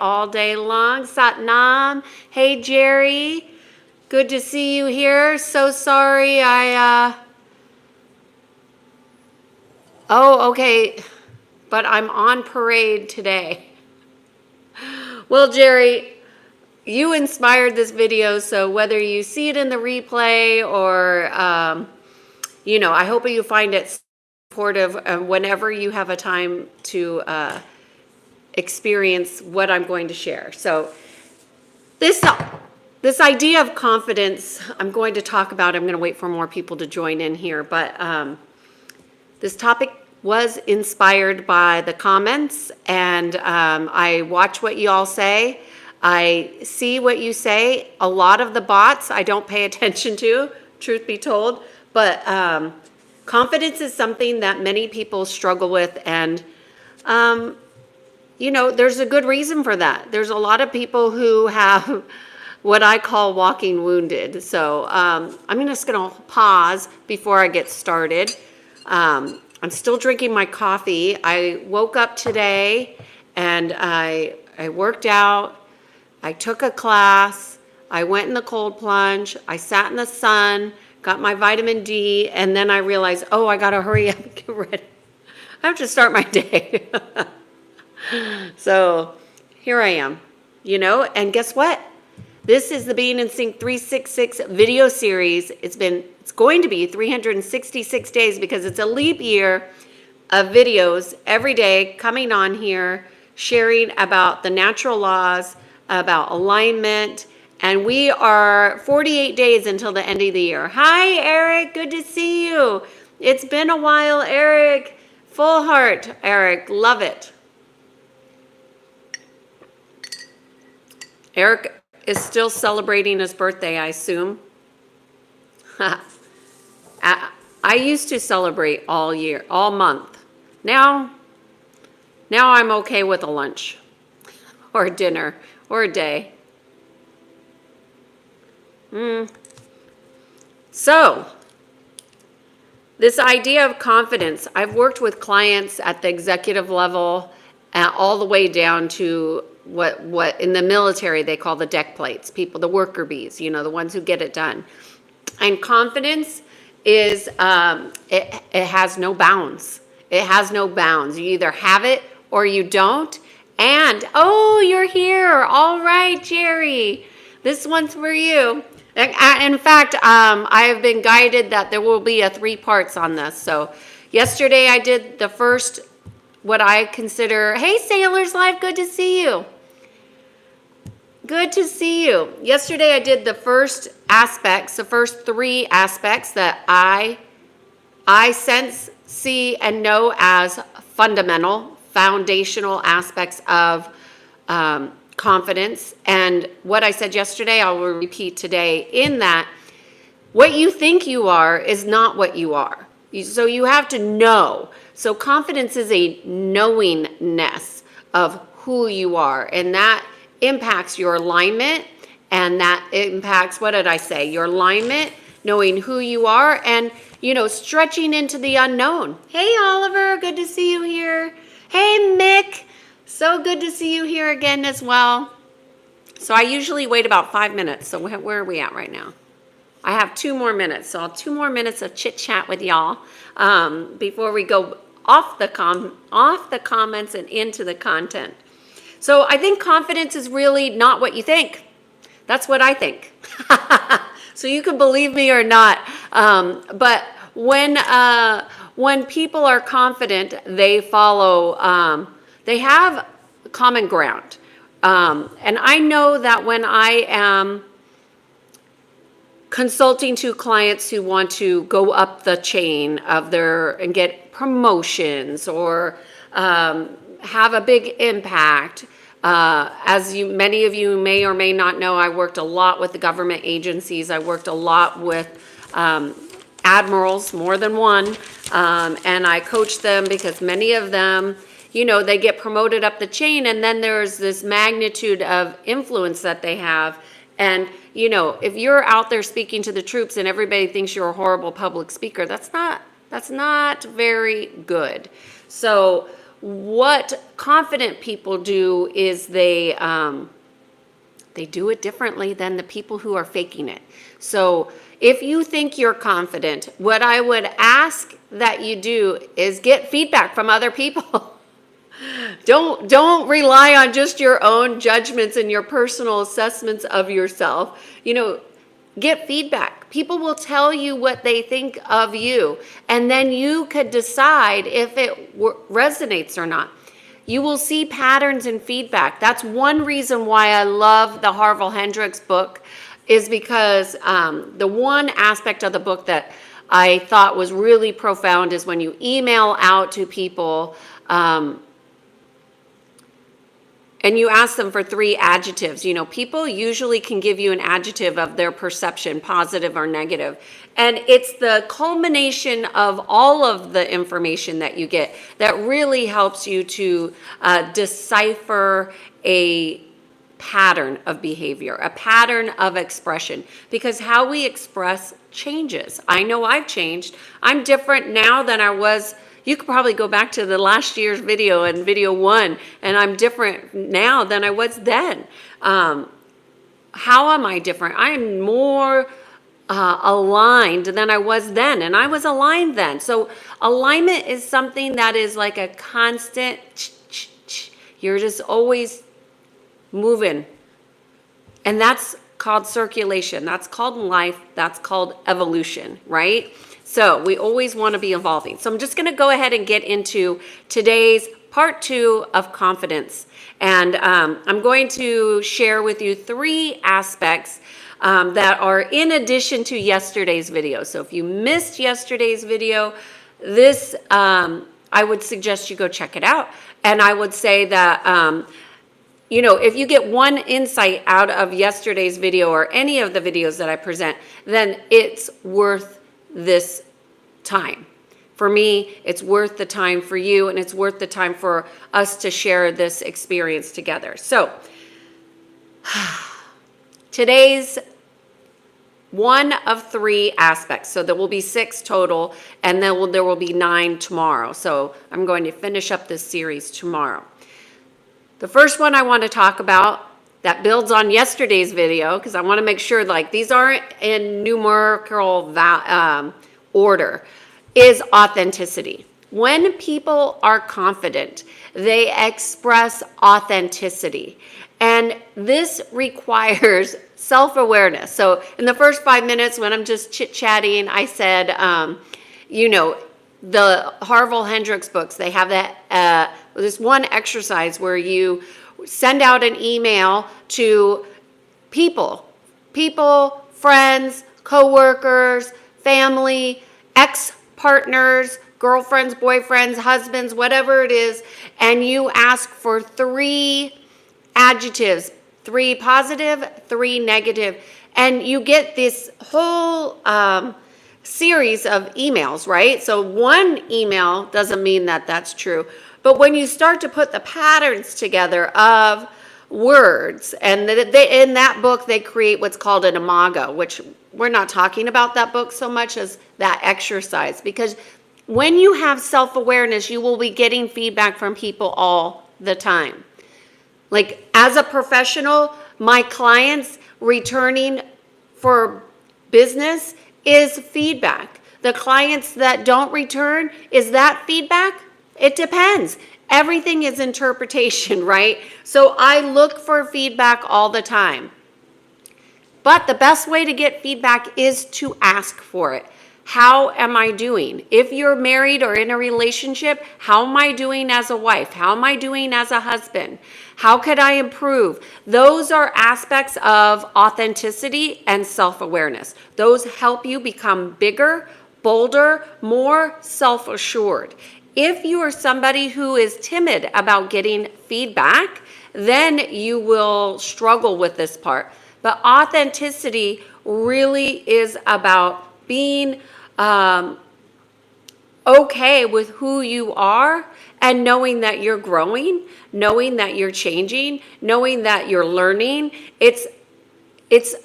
all day long. Satnam. Hey, Jerry. Good to see you here. So sorry oh, okay. But I'm on parade today. Well, Jerry, you inspired this video, so whether you see it in the replay or, I hope you find it supportive whenever you have a time to experience what I'm going to share. So this idea of confidence, I'm going to talk about. I'm going to wait for more people to join in here, but this topic was inspired by the comments, and I watch what you all say. I see what you say. A lot of the bots I don't pay attention to, truth be told, but confidence is something that many people struggle with, and there's a good reason for that. There's a lot of people who have what I call walking wounded. So I'm just going to pause before I get started. I'm still drinking my coffee. I woke up today and I worked out. I took a class. I went in the cold plunge. I sat in the sun, got my vitamin D, and then I realized, I got to hurry up and get ready. I have to start my day. So here I am, and guess what? This is the Being in Sync 366 video series. It's going to be 366 days because it's a leap year of videos every day coming on here, sharing about the natural laws, about alignment, and we are 48 days until the end of the year. Hi, Eric. Good to see you. It's been a while, Eric. Full heart, Eric. Love it. Eric is still celebrating his birthday, I assume. I used to celebrate all year, all month. Now I'm okay with a lunch or a dinner or a day. So, this idea of confidence, I've worked with clients at the executive level all the way down to what in the military they call the deck plates, people, the worker bees, the ones who get it done. And confidence is, it has no bounds. It has no bounds. You either have it or you don't. And, you're here. All right, Jerry. This one's for you. In fact, I have been guided that there will be 3 parts on this. So yesterday I did the first, what I consider, hey, Sailors Life, good to see you. Good to see you. Yesterday I did the first aspects, the first 3 aspects that I sense, see, and know as fundamental, foundational aspects of confidence. And what I said yesterday, I will repeat today, in that what you think you are is not what you are. So you have to know. So confidence is a knowingness of who you are, and that impacts your alignment, and that impacts, what did I say? Your alignment, knowing who you are, and, stretching into the unknown. Hey, Oliver, good to see you here. Hey, Mick, so good to see you here again as well. So I usually wait about 5 minutes. So where are we at right now? I have 2 more minutes. So I'll 2 more minutes of chit chat with y'all before we go off the comments and into the content. So I think confidence is really not what you think. That's what I think. So you can believe me or not. But when people are confident, they follow, they have common ground. And I know that when I am consulting to clients who want to go up the chain of and get promotions or have a big impact. As many of you may or may not know, I worked a lot with the government agencies. I worked a lot with admirals, more than one, and I coached them because many of them, they get promoted up the chain, and then there's this magnitude of influence that they have. And, if you're out there speaking to the troops and everybody thinks you're a horrible public speaker, that's not very good. So what confident people do is they do it differently than the people who are faking it. So if you think you're confident, what I would ask that you do is get feedback from other people. Don't rely on just your own judgments and your personal assessments of yourself. Get feedback. People will tell you what they think of you, and then you could decide if it resonates or not. You will see patterns in feedback. That's one reason why I love the Harville Hendrix book, is because the one aspect of the book that I thought was really profound is when you email out to people, and you ask them for 3 adjectives. People usually can give you an adjective of their perception, positive or negative. And it's the culmination of all of the information that you get that really helps you to decipher a pattern of behavior, a pattern of expression, because how we express changes. I know I've changed. I'm different now than I was. You could probably go back to the last year's video and video 1, and I'm different now than I was then. How am I different? I'm more aligned than I was then, and I was aligned then. So alignment is something that is like a constant, you're just always moving. And that's called circulation. That's called life. That's called evolution, right? So we always want to be evolving. So I'm just going to go ahead and get into today's part 2 of confidence. And I'm going to share with you 3 aspects that are in addition to yesterday's video. So if you missed yesterday's video, this, I would suggest you go check it out. And I would say that, if you get one insight out of yesterday's video or any of the videos that I present, then it's worth this time. For me, it's worth the time for you, and it's worth the time for us to share this experience together. So today's one of 3 aspects. So there will be 6 total, and then there will be 9 tomorrow. So I'm going to finish up this series tomorrow. The first one I want to talk about that builds on yesterday's video, because I want to make sure these aren't in numerical order, is authenticity. When people are confident, they express authenticity. And this requires self-awareness. So in the first 5 minutes when I'm just chit-chatting, I said, the Harville Hendrix books, they have that this one exercise where you send out an email to people, friends, coworkers, family, ex-partners, girlfriends, boyfriends, husbands, whatever it is, and you ask for 3 adjectives, 3 positive, 3 negative, and you get this whole series of emails, right? So one email doesn't mean that that's true, but when you start to put the patterns together of words, and in that book they create what's called an imago, which we're not talking about that book so much as that exercise, because when you have self-awareness, you will be getting feedback from people all the time. Like as a professional, my clients returning for business is feedback. The clients that don't return, is that feedback? It depends. Everything is interpretation, right? So I look for feedback all the time. But the best way to get feedback is to ask for it. How am I doing? If you're married or in a relationship, how am I doing as a wife? How am I doing as a husband? How could I improve? Those are aspects of authenticity and self-awareness. Those help you become bigger, bolder, more self-assured. If you are somebody who is timid about getting feedback, then you will struggle with this part. But authenticity really is about being okay with who you are and knowing that you're growing, knowing that you're changing, knowing that you're learning. It's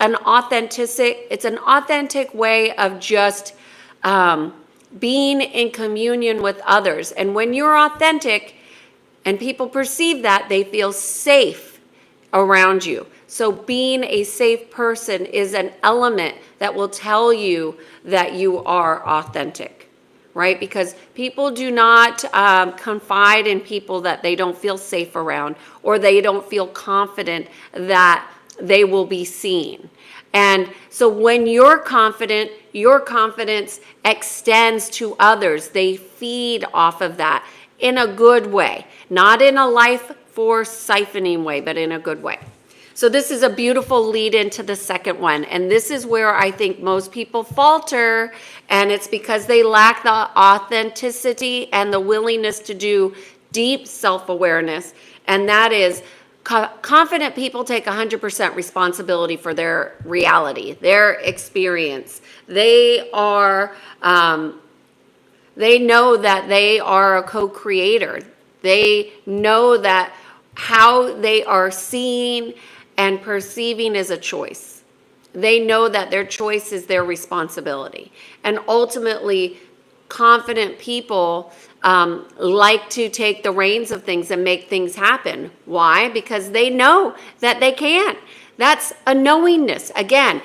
an authentic way of just being in communion with others. And when you're authentic, And people perceive that, they feel safe around you. So being a safe person is an element that will tell you that you are authentic, right? Because people do not confide in people that they don't feel safe around, or they don't feel confident that they will be seen. And so when you're confident, your confidence extends to others. They feed off of that in a good way, not in a life force siphoning way, but in a good way. So this is a beautiful lead into the second one. And this is where I think most people falter, and it's because they lack the authenticity and the willingness to do deep self-awareness. And that is, confident people take 100% responsibility for their reality, their experience. They are, they know that they are a co-creator. They know that how they are seeing and perceiving is a choice. They know that their choice is their responsibility. And ultimately, confident people like to take the reins of things and make things happen. Why? Because they know that they can. That's a knowingness. Again,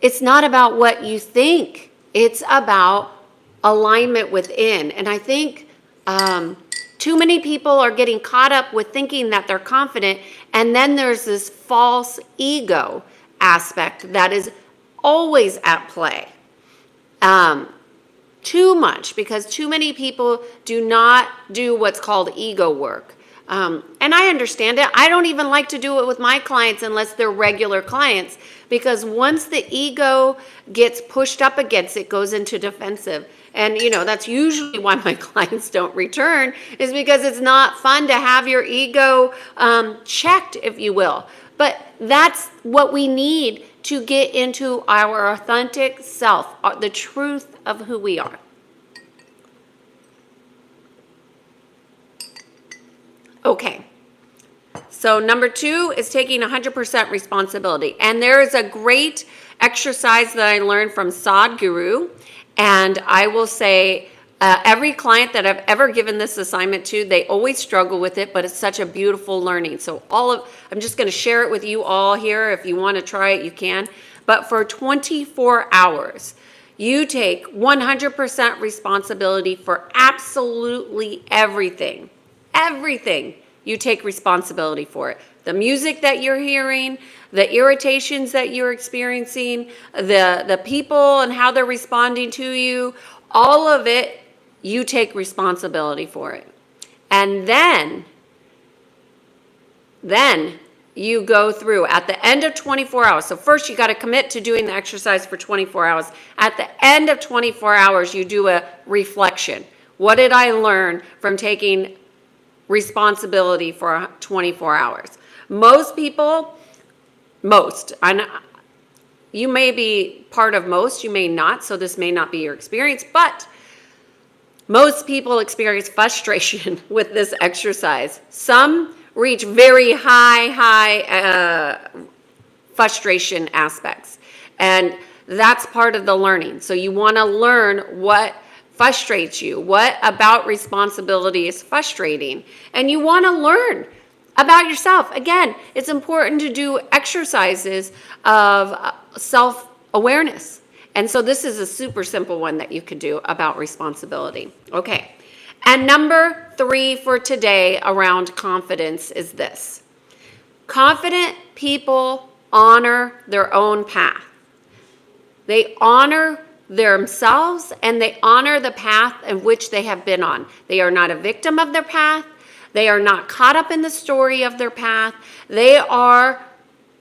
it's not about what you think. It's about alignment within. And I think too many people are getting caught up with thinking that they're confident, and then there's this false ego aspect that is always at play. Too much, because too many people do not do what's called ego work. And I understand it. I don't even like to do it with my clients unless they're regular clients, because once the ego gets pushed up against it, goes into defensive. And, you know, that's usually why my clients don't return, is because it's not fun to have your ego checked, if you will. But that's what we need to get into our authentic self, the truth of who we are. Okay. So number 2 is taking 100% responsibility. And there is a great exercise that I learned from Sadhguru. And I will say, every client that I've ever given this assignment to, they always struggle with it, but it's such a beautiful learning. So I'm just going to share it with you all here. If you want to try it, you can. But for 24 hours, you take 100% responsibility for absolutely everything. Everything. You take responsibility for it. The music that you're hearing, the irritations that you're experiencing, the people and how they're responding to you, all of it, you take responsibility for it. And then you go through at the end of 24 hours. So first you got to commit to doing the exercise for 24 hours. At the end of 24 hours, you do a reflection. What did I learn from taking responsibility for 24 hours? Most people, you may be part of most, you may not, so this may not be your experience, but most people experience frustration with this exercise. Some reach very high frustration aspects, and that's part of the learning. So you want to learn what frustrates you, what about responsibility is frustrating, and you want to learn about yourself. Again, it's important to do exercises of self-awareness. And so this is a super simple one that you could do about responsibility. Okay. And number 3 for today around confidence is this. Confident people honor their own path. They honor themselves and they honor the path in which they have been on. They are not a victim of their path. They are not caught up in the story of their path. They are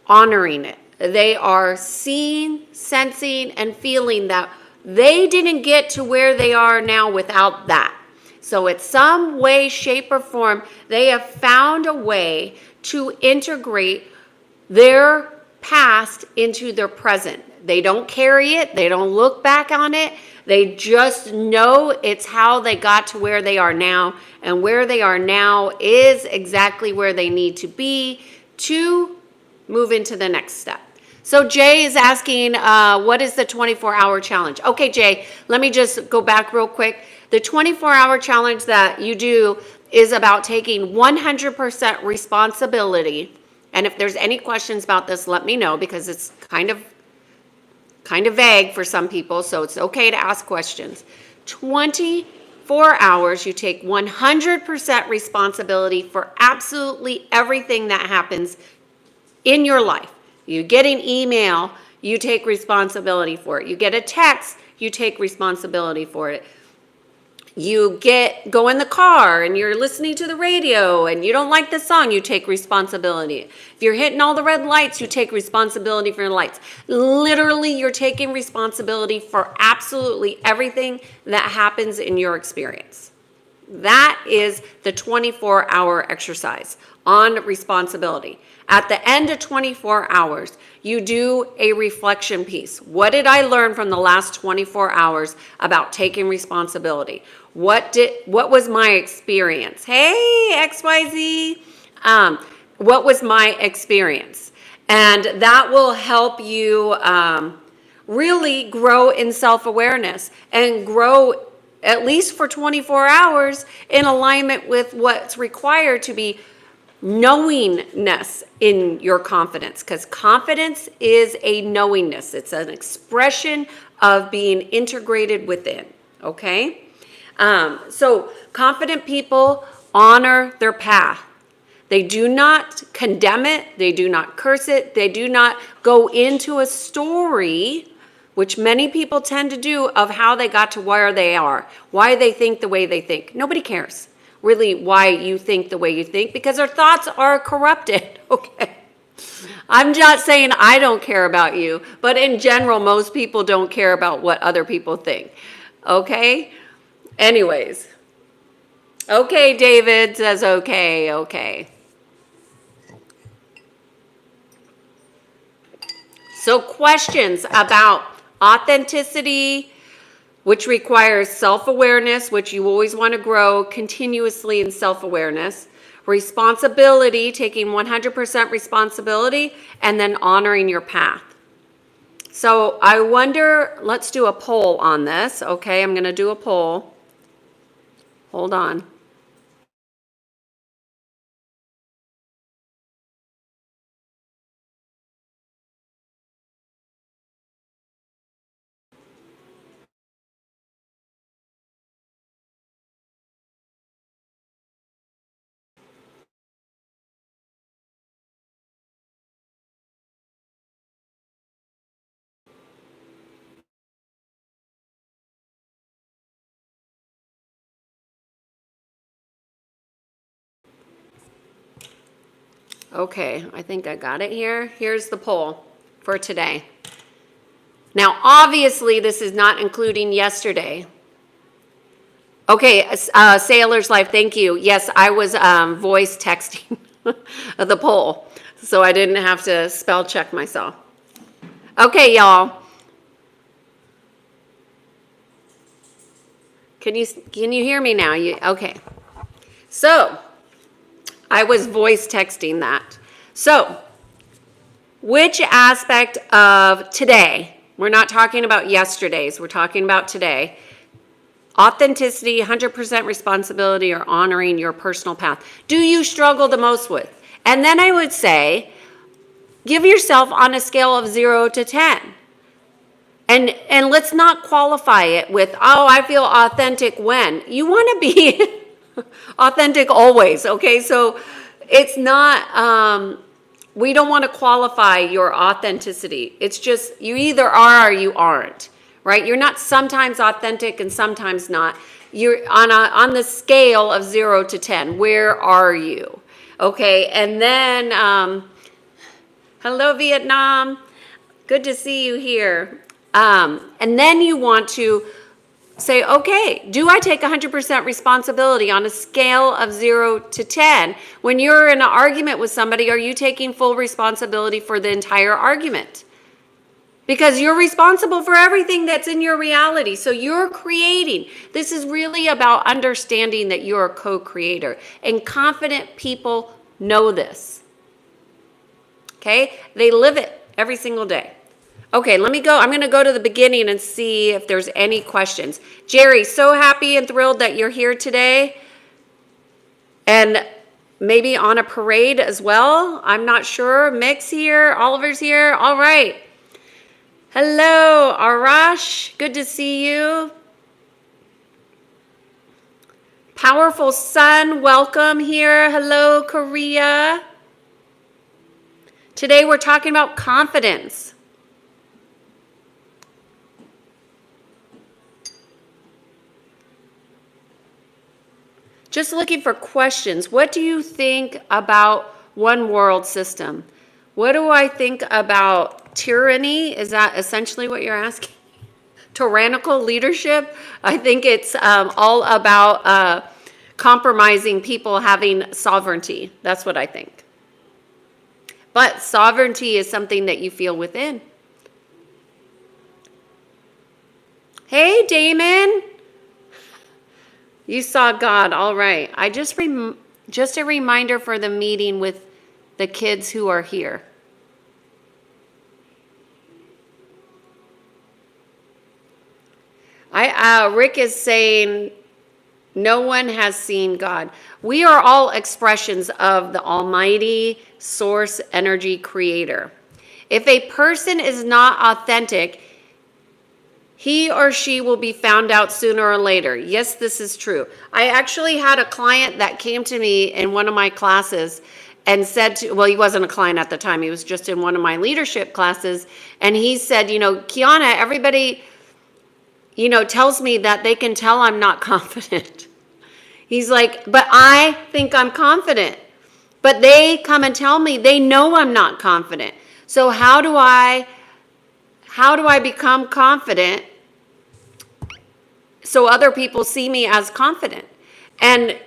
honoring it. They are seeing, sensing, and feeling that they didn't get to where they are now without that. So in some way, shape, or form, they have found a way to integrate their past into their present. They don't carry it. They don't look back on it. They just know it's how they got to where they are now. And where they are now is exactly where they need to be to move into the next step. So Jay is asking, what is the 24-hour challenge? Okay, Jay, let me just go back real quick. The 24-hour challenge that you do is about taking 100% responsibility. And if there's any questions about this, let me know, because it's kind of vague for some people, so it's okay to ask questions. 24 hours, you take 100% responsibility for absolutely everything that happens in your life. You get an email, you take responsibility for it. You get a text, you take responsibility for it. You go in the car and you're listening to the radio and you don't like the song, you take responsibility. If you're hitting all the red lights, you take responsibility for the lights. Literally, you're taking responsibility for absolutely everything that happens in your experience. That is the 24-hour exercise on responsibility. At the end of 24 hours, you do a reflection piece. What did I learn from the last 24 hours about taking responsibility? What was my experience? Hey, XYZ. What was my experience? And that will help you really grow in self-awareness and grow at least for 24 hours in alignment with what's required to be knowingness in your confidence, because confidence is a knowingness. It's an expression of being integrated within, okay? So confident people honor their path. They do not condemn it. They do not curse it. They do not go into a story, which many people tend to do, of how they got to where they are, why they think the way they think. Nobody cares really why you think the way you think, because our thoughts are corrupted, okay? I'm not saying I don't care about you, but in general, most people don't care about what other people think, okay? Anyways. Okay, David says okay, okay. So questions about authenticity, which requires self-awareness, which you always want to grow continuously in self-awareness, responsibility, taking 100% responsibility, and then honoring your path. So I wonder, let's do a poll on this. Okay, I'm going to do a poll. Hold on. Okay, I think I got it here. Here's the poll for today. Now, obviously, this is not including yesterday. Okay, Sailor's Life, thank you. Yes, I was voice texting the poll, so I didn't have to spell check myself. Okay, y'all. Can you hear me now? Okay. So, I was voice texting that. So, which aspect of today, we're not talking about yesterday's, we're talking about today, authenticity, 100% responsibility, or honoring your personal path, do you struggle the most with? And then I would say, give yourself on a scale of 0 to 10. And let's not qualify it with, oh, I feel authentic when. You want to be authentic always, okay? So it's not, we don't want to qualify your authenticity. It's just, you either are or you aren't, right? You're not sometimes authentic and sometimes not. You're on the scale of 0 to 10. Where are you? Okay, and then, hello, Vietnam. Good to see you here. And then you want to say, okay, do I take 100% responsibility on a scale of 0 to 10? When you're in an argument with somebody, are you taking full responsibility for the entire argument? Because you're responsible for everything that's in your reality. So you're creating. This is really about understanding that you're a co-creator. And confident people know this. Okay? They live it every single day. Okay, let me go. I'm going to go to the beginning and see if there's any questions. Jerry, so happy and thrilled that you're here today. And maybe on a parade as well. I'm not sure. Mick's here. Oliver's here. All right. Hello, Arash. Good to see you. Powerful Sun, welcome here. Hello, Korea. Today we're talking about confidence. Just looking for questions. What do you think about one world system? What do I think about tyranny? Is that essentially what you're asking? Tyrannical leadership? I think it's all about compromising people having sovereignty. That's what I think. But sovereignty is something that you feel within. Hey, Damon. You saw God, all right. I just a reminder for the meeting with the kids who are here. Rick is saying, no one has seen God. We are all expressions of the Almighty Source Energy Creator. If a person is not authentic, he or she will be found out sooner or later. Yes, this is true. I actually had a client that came to me in one of my classes and said, well, he wasn't a client at the time. He was just in one of my leadership classes. And he said, Kiana, everybody, tells me that they can tell I'm not confident. He's like, but I think I'm confident. But they come and tell me they know I'm not confident. So how do I become confident so other people see me as confident? And,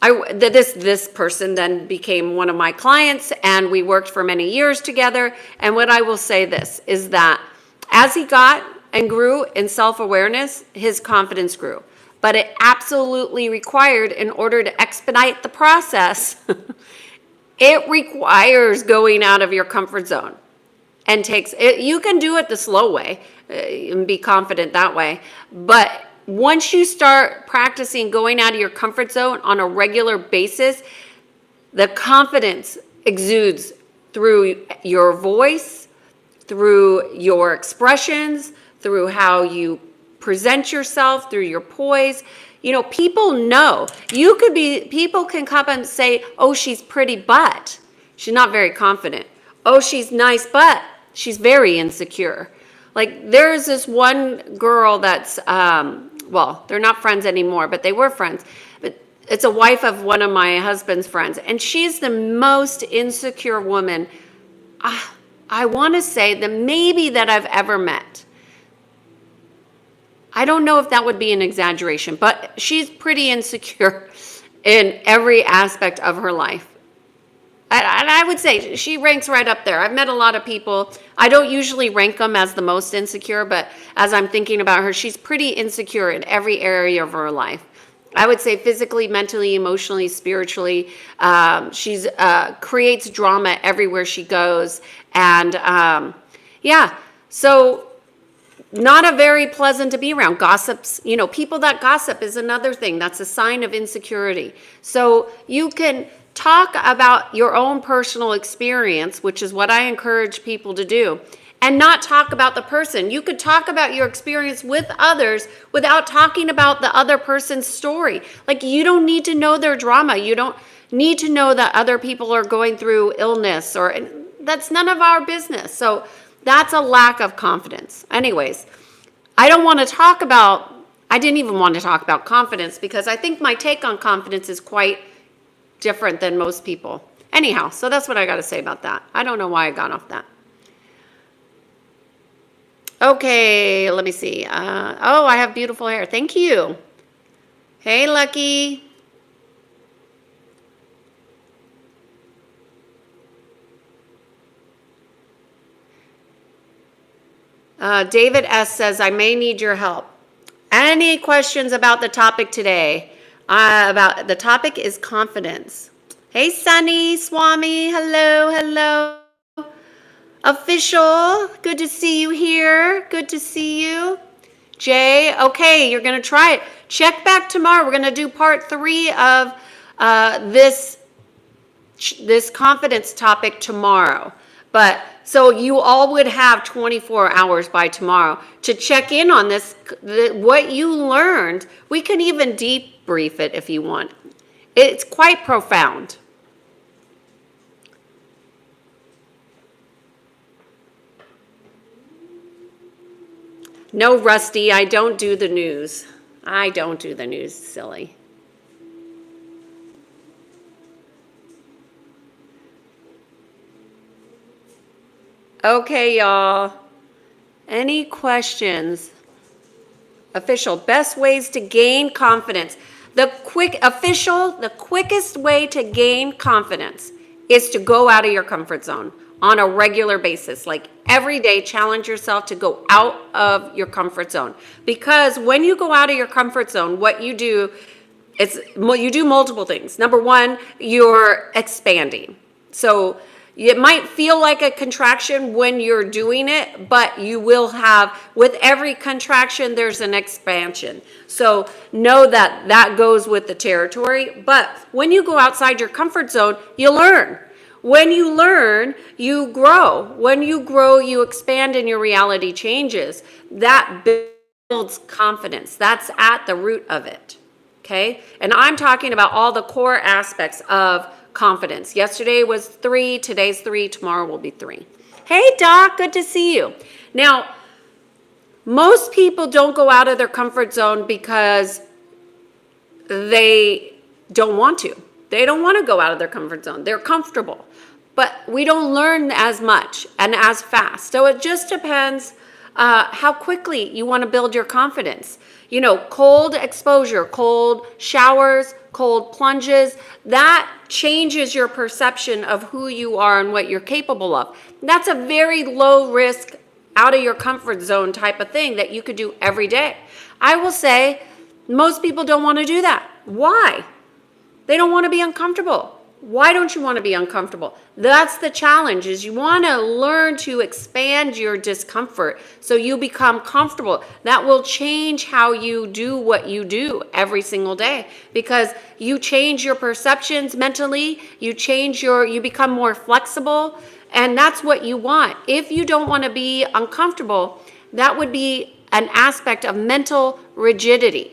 this person then became one of my clients, and we worked for many years together. And what I will say this is that as he got and grew in self-awareness, his confidence grew. But it absolutely required, in order to expedite the process, it requires going out of your comfort zone. And you can do it the slow way and be confident that way. But once you start practicing going out of your comfort zone on a regular basis, the confidence exudes through your voice, through your expressions, through how you present yourself, through your poise. People know. People can come and say, oh, she's pretty, but she's not very confident. Oh, she's nice, but she's very insecure. Like, there's this one girl that's, they're not friends anymore, but they were friends. But it's a wife of one of my husband's friends. And she's the most insecure woman, I want to say, that I've ever met. I don't know if that would be an exaggeration, but she's pretty insecure in every aspect of her life. And I would say she ranks right up there. I've met a lot of people. I don't usually rank them as the most insecure, but as I'm thinking about her, she's pretty insecure in every area of her life. I would say physically, mentally, emotionally, spiritually. She's creates drama everywhere she goes. And so not a very pleasant to be around. Gossips, people that gossip is another thing. That's a sign of insecurity. So you can talk about your own personal experience, which is what I encourage people to do, and not talk about the person. You could talk about your experience with others without talking about the other person's story. Like, you don't need to know their drama. You don't need to know that other people are going through illness, or that's none of our business. So that's a lack of confidence. Anyways, I didn't even want to talk about confidence, because I think my take on confidence is quite different than most people. Anyhow, so that's what I got to say about that. I don't know why I got off that. Okay, let me see. I have beautiful hair. Thank you. Hey, Lucky. David S. says, I may need your help. Any questions about the topic today? The topic is confidence. Hey, Sunny, Swami, hello. Official, good to see you here. Good to see you. Jay, okay, you're going to try it. Check back tomorrow. We're going to do part 3 of this confidence topic tomorrow. But so you all would have 24 hours by tomorrow to check in on this, what you learned. We can even debrief it if you want. It's quite profound. No, Rusty, I don't do the news. I don't do the news, silly. Okay, y'all. Any questions? Official, best ways to gain confidence. The quickest way to gain confidence is to go out of your comfort zone on a regular basis. Like every day, challenge yourself to go out of your comfort zone. Because when you go out of your comfort zone, what you do is you do multiple things. Number one, you're expanding. So it might feel like a contraction when you're doing it, but you will have, with every contraction, there's an expansion. So know that that goes with the territory. But when you go outside your comfort zone, you learn. When you learn, you grow. When you grow, you expand and your reality changes. That builds confidence. That's at the root of it. Okay? And I'm talking about all the core aspects of confidence. Yesterday was 3, today's 3, tomorrow will be 3. Hey, Doc, good to see you. Now, most people don't go out of their comfort zone because they don't want to. They don't want to go out of their comfort zone. They're comfortable. But we don't learn as much and as fast. So it just depends how quickly you want to build your confidence. You know, cold exposure, cold showers, cold plunges, that changes your perception of who you are and what you're capable of. That's a very low risk, out of your comfort zone type of thing that you could do every day. I will say most people don't want to do that. Why? They don't want to be uncomfortable. Why don't you want to be uncomfortable? That's the challenge, is you want to learn to expand your discomfort so you become comfortable. That will change how you do what you do every single day, because you change your perceptions mentally, you become more flexible, and that's what you want. If you don't want to be uncomfortable, that would be an aspect of mental rigidity.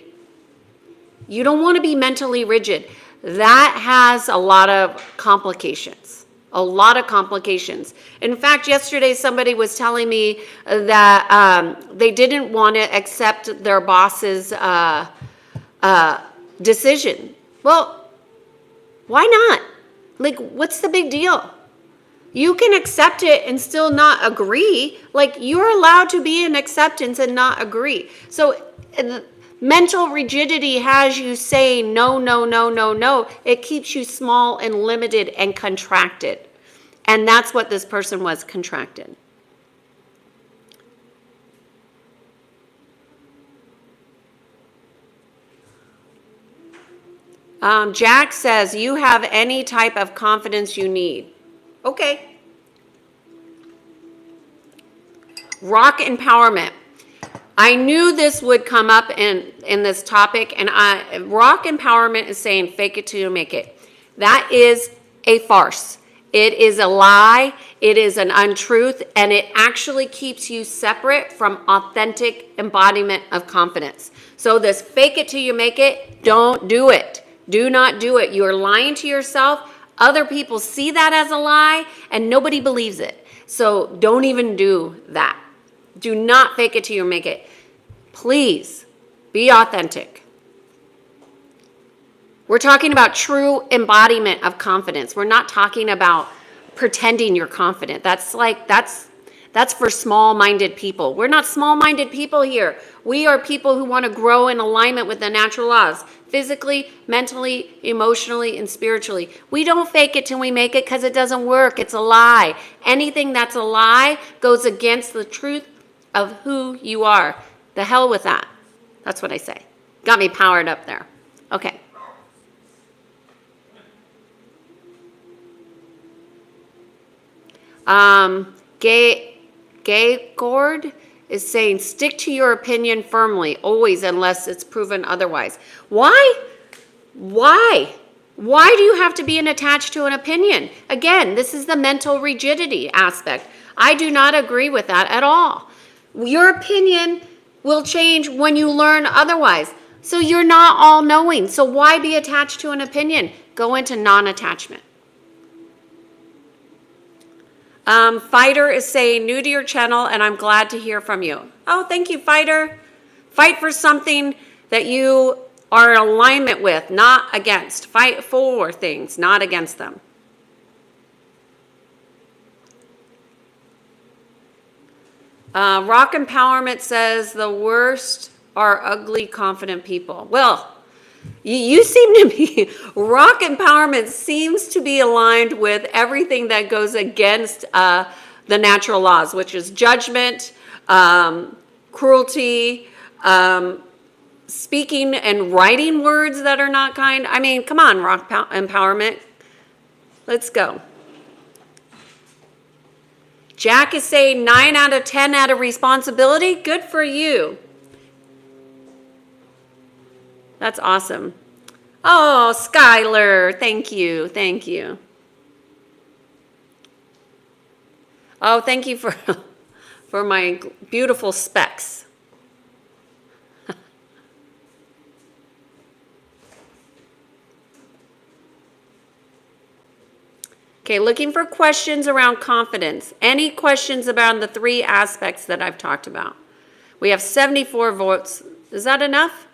You don't want to be mentally rigid. That has a lot of complications. In fact, yesterday somebody was telling me that they didn't want to accept their boss's decision. Well, why not? Like, what's the big deal? You can accept it and still not agree. Like, you're allowed to be in acceptance and not agree. So mental rigidity has you saying no, no, no, no, no. It keeps you small and limited and contracted. And that's what this person was, contracted. Jack says, you have any type of confidence you need. Okay. Rock empowerment. I knew this would come up in this topic, and rock empowerment is saying fake it till you make it. That is a farce. It is a lie. It is an untruth, and it actually keeps you separate from authentic embodiment of confidence. So this fake it till you make it, don't do it. Do not do it. You are lying to yourself. Other people see that as a lie, and nobody believes it. So don't even do that. Do not fake it till you make it. Please be authentic. We're talking about true embodiment of confidence. We're not talking about pretending you're confident. That's for small-minded people. We're not small-minded people here. We are people who want to grow in alignment with the natural laws, physically, mentally, emotionally, and spiritually. We don't fake it till we make it because it doesn't work. It's a lie. Anything that's a lie goes against the truth of who you are. The hell with that. That's what I say. Got me powered up there. Okay. Gay Gord, is saying stick to your opinion firmly, always, unless it's proven otherwise. Why? Why? Why do you have to be attached to an opinion? Again, this is the mental rigidity aspect. I do not agree with that at all. Your opinion will change when you learn otherwise. So you're not all knowing. So why be attached to an opinion? Go into non-attachment. Fighter is saying, new to your channel, and I'm glad to hear from you. Oh, thank you, Fighter. Fight for something that you are in alignment with, not against. Fight for things, not against them. Rock Empowerment says the worst are ugly, confident people. Well, you seem to be, Rock Empowerment seems to be aligned with everything that goes against the natural laws, which is judgment, cruelty, speaking and writing words that are not kind. I mean, come on, Rock Empowerment. Let's go. Jack is saying 9 out of 10 out of responsibility. Good for you. That's awesome. Oh, Skylar, thank you, thank you. Oh, thank you for my beautiful specs. Okay, looking for questions around confidence. Any questions about the 3 aspects that I've talked about? We have 74 votes. Is that enough?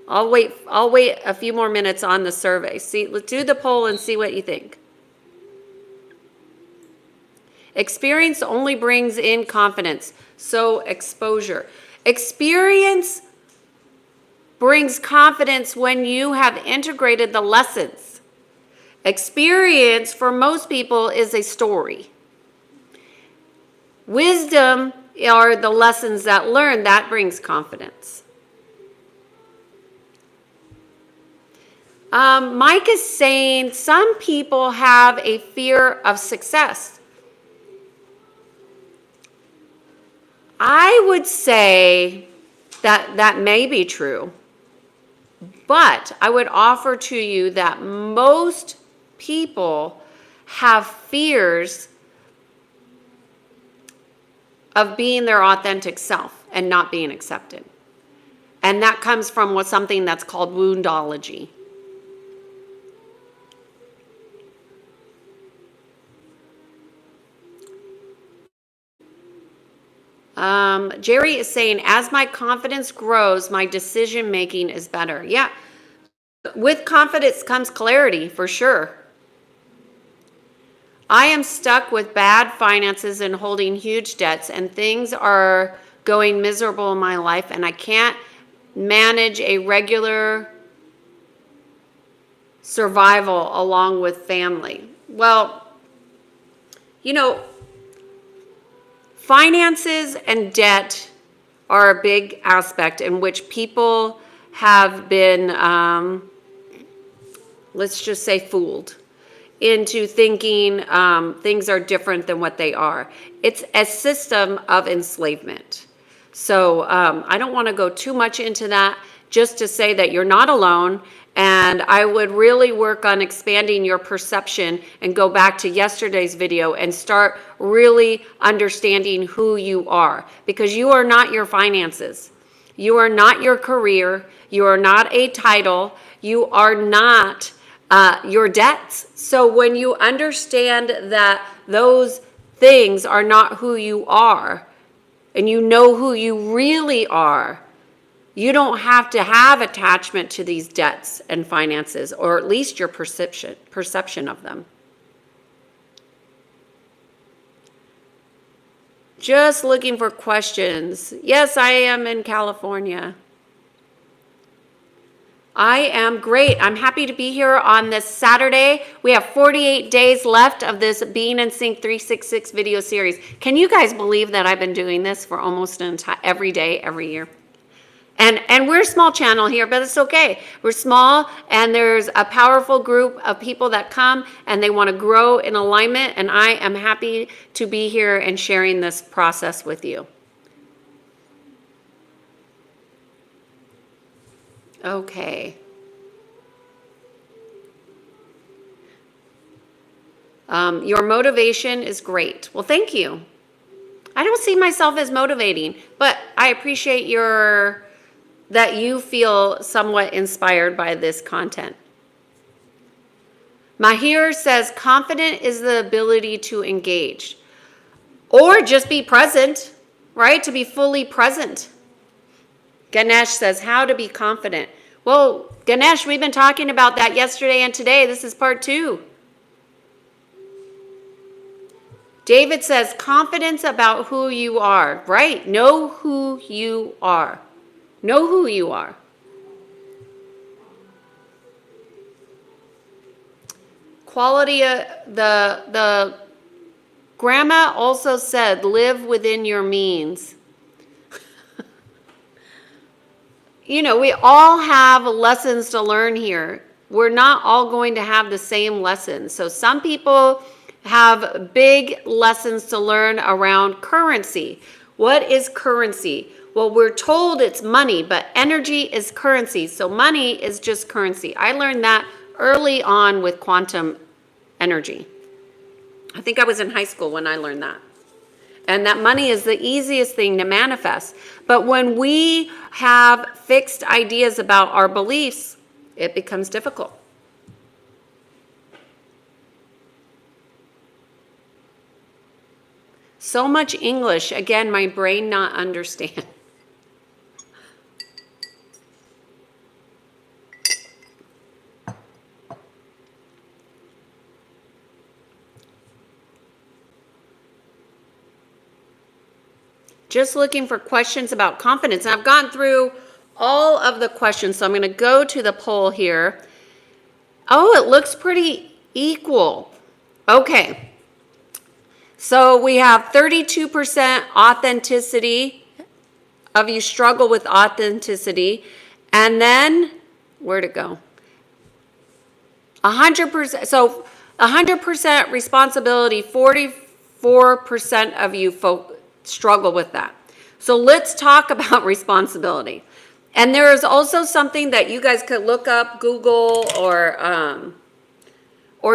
I'll wait a few more minutes on the survey. See, let's do the poll and see what you think. Experience only brings in confidence, so exposure. Experience brings confidence when you have integrated the lessons. Experience for most people is a story. Wisdom are the lessons that learn, that brings confidence. Mike is saying some people have a fear of success. I would say that may be true, but I would offer to you that most people have fears of being their authentic self and not being accepted. And that comes from something that's called woundology. Jerry is saying, as my confidence grows, my decision making is better. Yeah, with confidence comes clarity, for sure. I am stuck with bad finances and holding huge debts, and things are going miserable in my life, and I can't manage a regular survival along with family. Well, you know, finances and debt are a big aspect in which people have been, let's just say, fooled into thinking things are different than what they are. It's a system of enslavement. So I don't want to go too much into that, just to say that you're not alone. And I would really work on expanding your perception and go back to yesterday's video and start really understanding who you are, because you are not your finances. You are not your career. You are not a title. You are not your debts. So when you understand that those things are not who you are, and you know who you really are, you don't have to have attachment to these debts and finances, or at least your perception of them. Just looking for questions. Yes, I am in California. I am great. I'm happy to be here on this Saturday. We have 48 days left of this Being in Sync 366 video series. Can you guys believe that I've been doing this for almost every day, every year? And we're a small channel here, but it's okay. We're small, and there's a powerful group of people that come and they want to grow in alignment, and I am happy to be here and sharing this process with you. Okay. Your motivation is great. Well, thank you. I don't see myself as motivating, but I appreciate that you feel somewhat inspired by this content. Mahir says confident is the ability to engage or just be present, right? To be fully present. Ganesh says how to be confident. Well, Ganesh, we've been talking about that yesterday and today. This is part 2. David says confidence about who you are, right? Know who you are. Know who you are. Quality, the grandma also said, live within your means. You know, we all have lessons to learn here. We're not all going to have the same lessons. So some people have big lessons to learn around currency. What is currency? Well, we're told it's money, but energy is currency. So money is just currency. I learned that early on with quantum energy. I think I was in high school when I learned that. And that money is the easiest thing to manifest. But when we have fixed ideas about our beliefs, it becomes difficult. So much English, again, my brain not understand. Just looking for questions about confidence. And I've gone through all of the questions, so I'm going to go to the poll here. Oh, it looks pretty equal. Okay. So we have 32% authenticity of you struggle with authenticity. And then, where'd it go? 100%. So 100% responsibility, 44% of you struggle with that. So let's talk about responsibility. And there is also something that you guys could look up, Google, or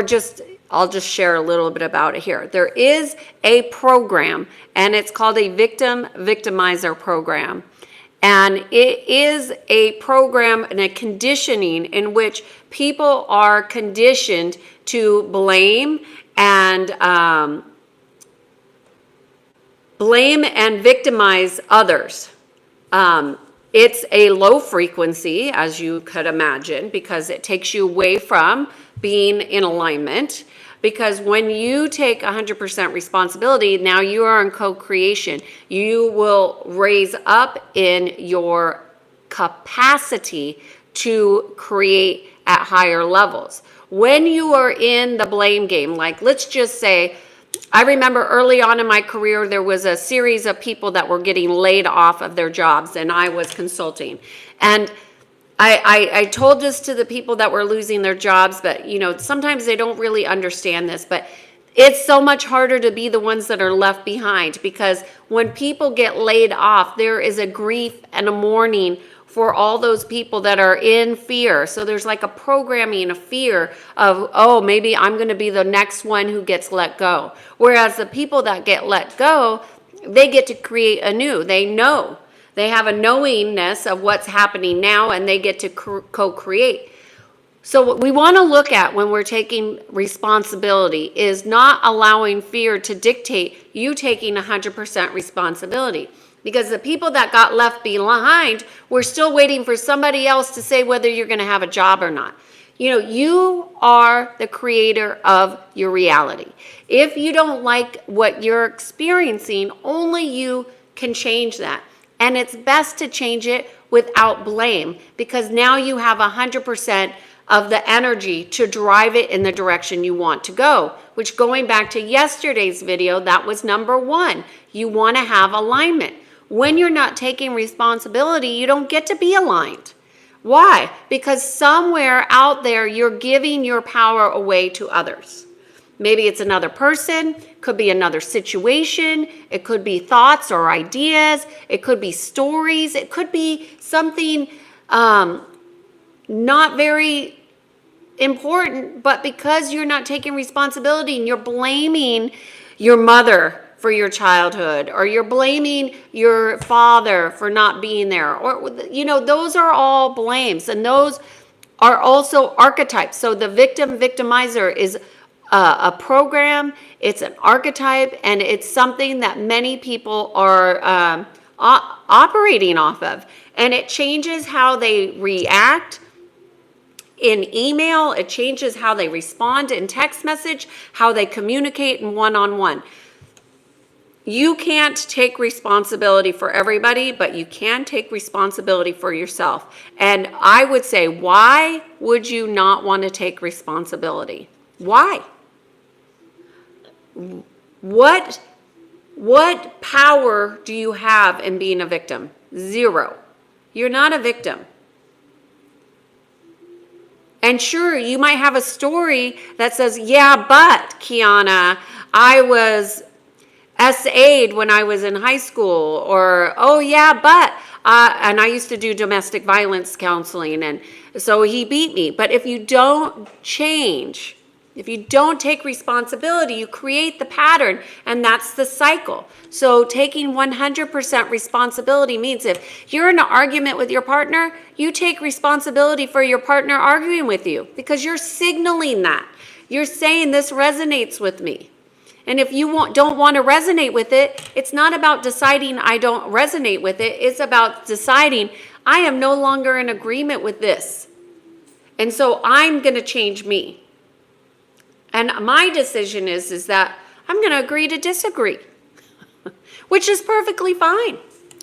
just, I'll just share a little bit about it here. There is a program, and it's called a victimizer program. And it is a program and a conditioning in which people are conditioned to blame and victimize others. It's a low frequency, as you could imagine, because it takes you away from being in alignment. Because when you take 100% responsibility, now you are in co-creation. You will raise up in your capacity to create at higher levels. When you are in the blame game, like let's just say, I remember early on in my career, there was a series of people that were getting laid off of their jobs, and I was consulting. And I told this to the people that were losing their jobs, but you know, sometimes they don't really understand this, but it's so much harder to be the ones that are left behind, because when people get laid off, there is a grief and a mourning for all those people that are in fear. So there's like a programming of fear of, oh, maybe I'm going to be the next one who gets let go. Whereas the people that get let go, they get to create anew. They know. They have a knowingness of what's happening now, and they get to co-create. So what we want to look at when we're taking responsibility is not allowing fear to dictate you taking 100% responsibility. Because the people that got left behind were still waiting for somebody else to say whether you're going to have a job or not. You know, you are the creator of your reality. If you don't like what you're experiencing, only you can change that. And it's best to change it without blame, because now you have 100% of the energy to drive it in the direction you want to go, which, going back to yesterday's video, that was number 1. You want to have alignment. When you're not taking responsibility, you don't get to be aligned. Why? Because somewhere out there, you're giving your power away to others. Maybe it's another person, could be another situation, it could be thoughts or ideas, it could be stories, it could be something not very important, but because you're not taking responsibility and you're blaming your mother for your childhood, or you're blaming your father for not being there, or, those are all blames, and those are also archetypes. So the victim victimizer is a program, it's an archetype, and it's something that many people are operating off of. And it changes how they react in email, it changes how they respond in text message, how they communicate in one-on-one. You can't take responsibility for everybody, but you can take responsibility for yourself. And I would say, why would you not want to take responsibility? Why? What power do you have in being a victim? Zero. You're not a victim. And sure, you might have a story that says, yeah, but Kiana, I was SA'd when I was in high school, or, oh yeah, but, and I used to do domestic violence counseling, and so he beat me. But if you don't change, if you don't take responsibility, you create the pattern, and that's the cycle. So taking 100% responsibility means if you're in an argument with your partner, you take responsibility for your partner arguing with you, because you're signaling that. You're saying this resonates with me. And if you don't want to resonate with it, it's not about deciding I don't resonate with it. It's about deciding I am no longer in agreement with this. And so I'm going to change me. And my decision is that I'm going to agree to disagree, which is perfectly fine.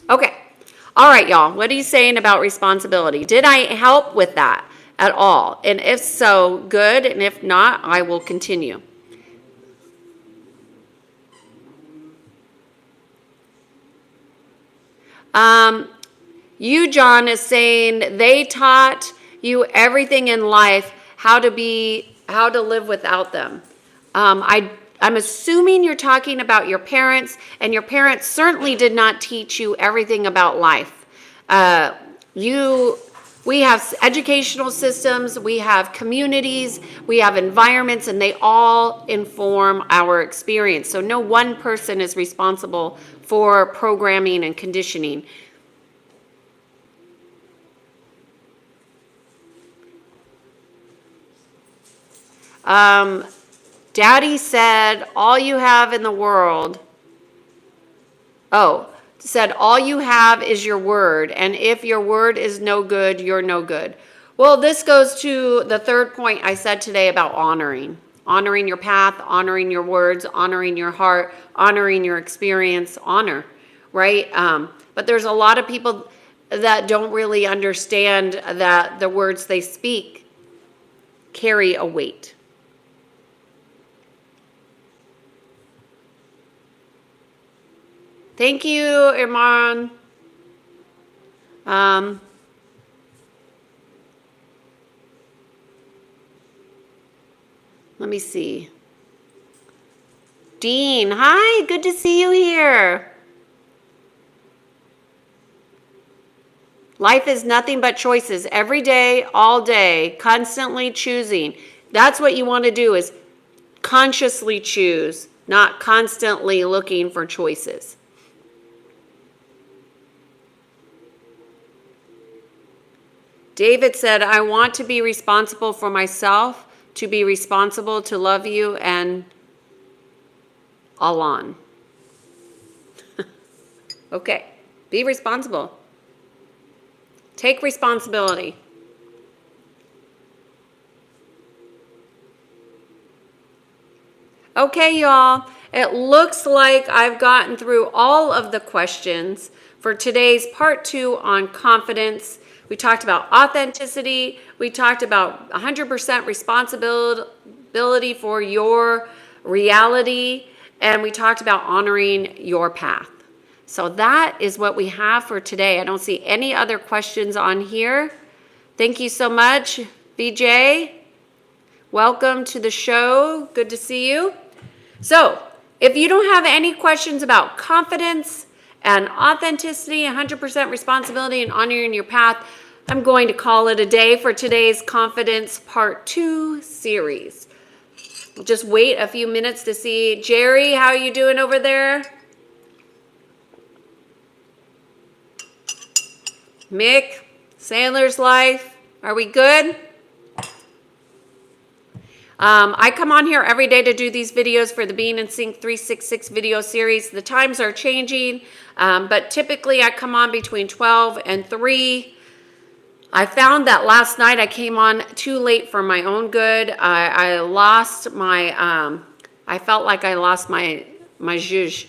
Okay. All right, y'all. What are you saying about responsibility? Did I help with that at all? And if so, good. And if not, I will continue. You, John, is saying they taught you everything in life, how to live without them. I'm assuming you're talking about your parents, and your parents certainly did not teach you everything about life. We have educational systems, we have communities, we have environments, and they all inform our experience. So no one person is responsible for programming and conditioning. Daddy said, all you have in the world, said all you have is your word, and if your word is no good, you're no good. Well, this goes to the third point I said today about honoring your path, honoring your words, honoring your heart, honoring your experience, honor, right? But there's a lot of people that don't really understand that the words they speak carry a weight. Thank you, Iman. Let me see. Dean, hi, good to see you here. Life is nothing but choices every day, all day, constantly choosing. That's what you want to do, is consciously choose, not constantly looking for choices. David said, I want to be responsible for myself, to be responsible to love you, and Alan. Okay, be responsible. Take responsibility. Okay, y'all, it looks like I've gotten through all of the questions for today's part 2 on confidence. We talked about authenticity. We talked about 100% responsibility for your reality. And we talked about honoring your path. So that is what we have for today. I don't see any other questions on here. Thank you so much, BJ. Welcome to the show. Good to see you. So if you don't have any questions about confidence and authenticity, 100% responsibility, and honoring your path, I'm going to call it a day for today's Confidence Part 2 series. Just wait a few minutes to see. Jerry, how are you doing over there? Mick, Sandler's Life, are we good? I come on here every day to do these videos for the Being in Sync 366 video series. The times are changing, but typically I come on between 12 and 3. I found that last night I came on too late for my own good. I lost my, I felt like I lost my zhuzh.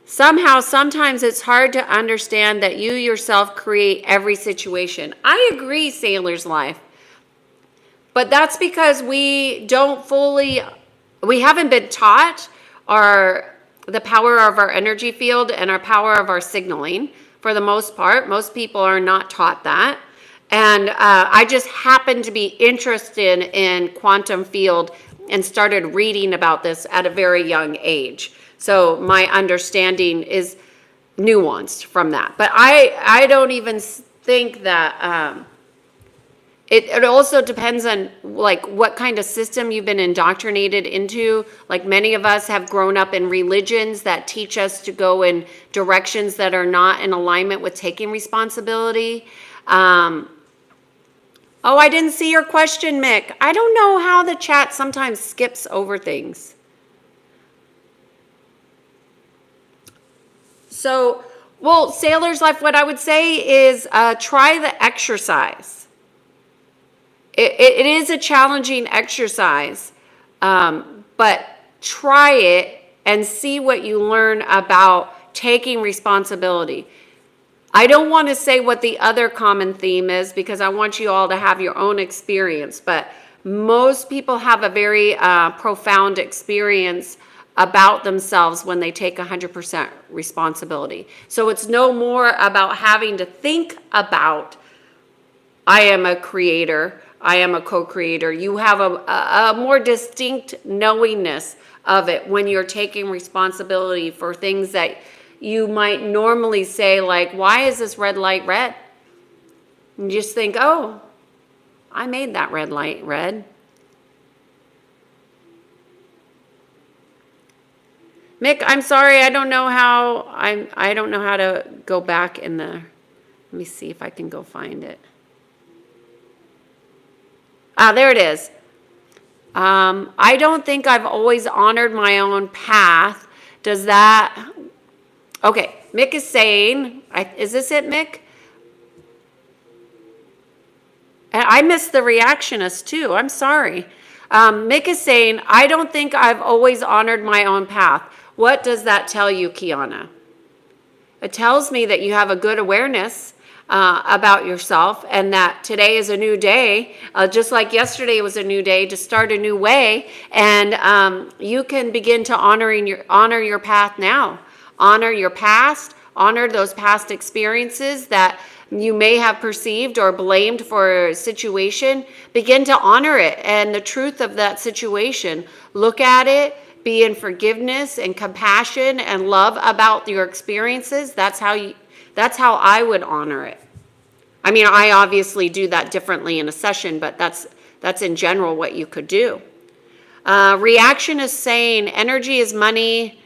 Somehow, sometimes it's hard to understand that you yourself create every situation. I agree, Sailor's Life. But that's because we haven't been taught the power of our energy field and our power of our signaling. For the most part, most people are not taught that. And I just happened to be interested in quantum field and started reading about this at a very young age. So my understanding is nuanced from that. But I don't even think that it also depends on like what kind of system you've been indoctrinated into. Like many of us have grown up in religions that teach us to go in directions that are not in alignment with taking responsibility. Oh, I didn't see your question, Mick. I don't know how the chat sometimes skips over things. So, well, Sailor's Life, what I would say is try the exercise. It is a challenging exercise, but try it and see what you learn about taking responsibility. I don't want to say what the other common theme is because I want you all to have your own experience, but most people have a very profound experience about themselves when they take 100% responsibility. So it's no more about having to think about, I am a creator, I am a co-creator. You have a more distinct knowingness of it when you're taking responsibility for things that you might normally say, like, why is this red light red? And you just think, oh, I made that red light red. Mick, I'm sorry, I don't know how to go back in the, let me see if I can go find it. Ah, there it is. I don't think I've always honored my own path. Does that, okay, Mick is saying, is this it, Mick? I missed the reactionist too, I'm sorry. Mick is saying, I don't think I've always honored my own path. What does that tell you, Kiana? It tells me that you have a good awareness about yourself and that today is a new day, just like yesterday was a new day to start a new way. And you can begin to honor your path now. Honor your past, honor those past experiences that you may have perceived or blamed for a situation. Begin to honor it and the truth of that situation. Look at it. Be in forgiveness and compassion and love about your experiences. That's how I would honor it. I mean, I obviously do that differently in a session, but that's in general what you could do. Reaction is saying energy is money.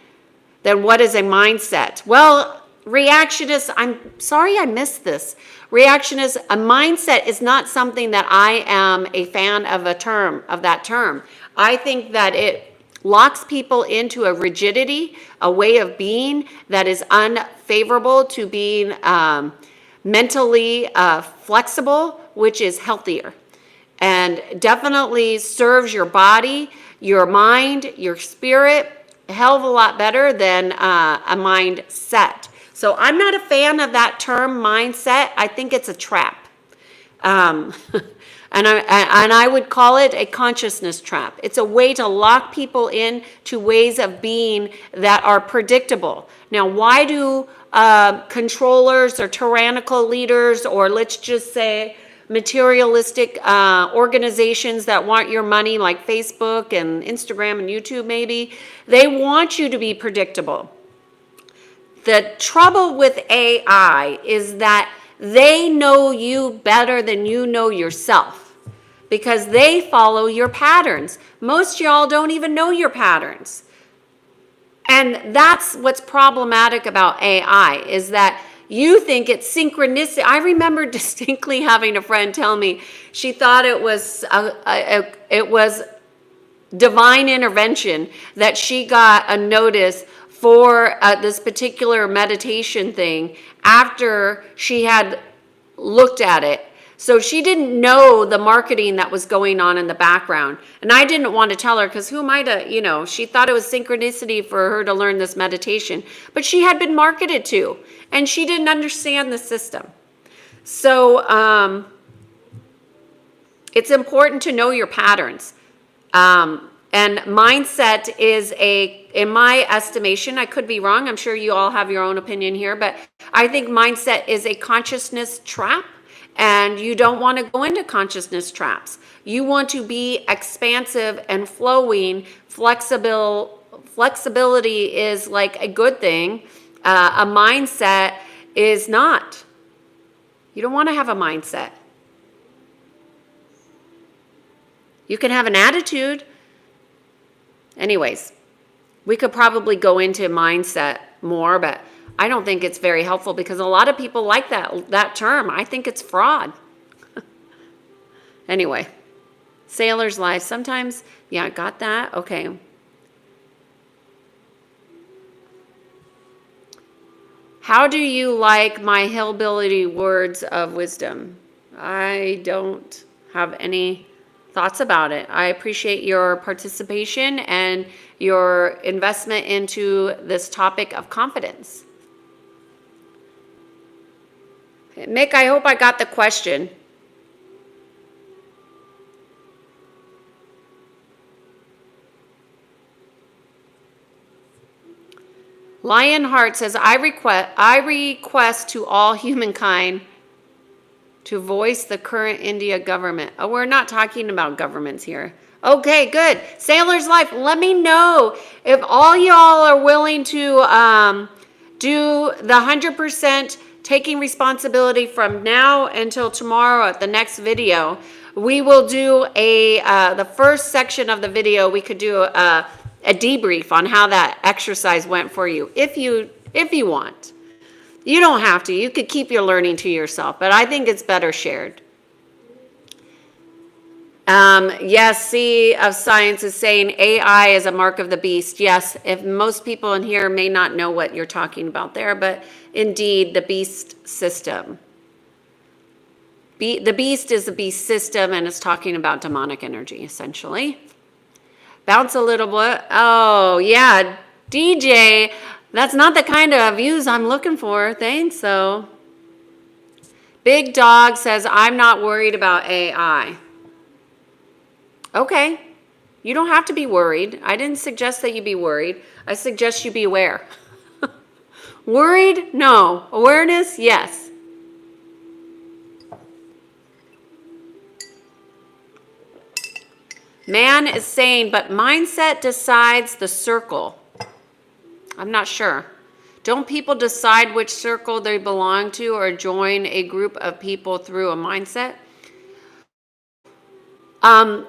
Then what is a mindset? Well, reaction is, I'm sorry I missed this. Reaction is, a mindset is not something that I am a fan of that term. I think that it locks people into a rigidity, a way of being that is unfavorable to being mentally flexible, which is healthier and definitely serves your body, your mind, your spirit a hell of a lot better than a mindset. So I'm not a fan of that term mindset. I think it's a trap. And I would call it a consciousness trap. It's a way to lock people in to ways of being that are predictable. Now, why do controllers or tyrannical leaders, or let's just say materialistic organizations that want your money, like Facebook and Instagram and YouTube maybe, they want you to be predictable. The trouble with AI is that They know you better than you know yourself because they follow your patterns. Most y'all don't even know your patterns. And that's what's problematic about AI is that you think it's synchronicity. I remember distinctly having a friend tell me she thought it was divine intervention that she got a notice for this particular meditation thing after she had looked at it. So she didn't know the marketing that was going on in the background. And I didn't want to tell her because who am I to, she thought it was synchronicity for her to learn this meditation. But she had been marketed to, and she didn't understand the system. So it's important to know your patterns. And mindset is in my estimation, I could be wrong. I'm sure you all have your own opinion here, but I think mindset is a consciousness trap. And you don't want to go into consciousness traps. You want to be expansive and flowing. Flexibility is like a good thing. A mindset is not. You don't want to have a mindset. You can have an attitude. Anyways, we could probably go into mindset more, but I don't think it's very helpful because a lot of people like that term. I think it's fraud. Anyway, sailor's life. Sometimes, yeah, got that. Okay. How do you like my hillbilly words of wisdom? I don't have any thoughts about it. I appreciate your participation and your investment into this topic of confidence. Mick, I hope I got the question. Lionheart says, I request to all humankind to voice the current India government. Oh, we're not talking about governments here. Okay, good. Sailor's Life, let me know if all y'all are willing to do the 100% taking responsibility from now until tomorrow at the next video. We will do the first section of the video. We could do a debrief on how that exercise went for you, if you want. You don't have to. You could keep your learning to yourself, but I think it's better shared. Yes, C of Science is saying AI is a mark of the beast. Yes, if most people in here may not know what you're talking about there, but indeed, the beast system. The beast is the beast system, and it's talking about demonic energy, essentially. Bounce a little bit. Oh, yeah, DJ, that's not the kind of views I'm looking for. Thanks, though. Big Dog says, I'm not worried about AI. Okay, you don't have to be worried. I didn't suggest that you be worried. I suggest you be aware. Worried? No. Awareness? Yes. Man is saying, but mindset decides the circle. I'm not sure. Don't people decide which circle they belong to or join a group of people through a mindset?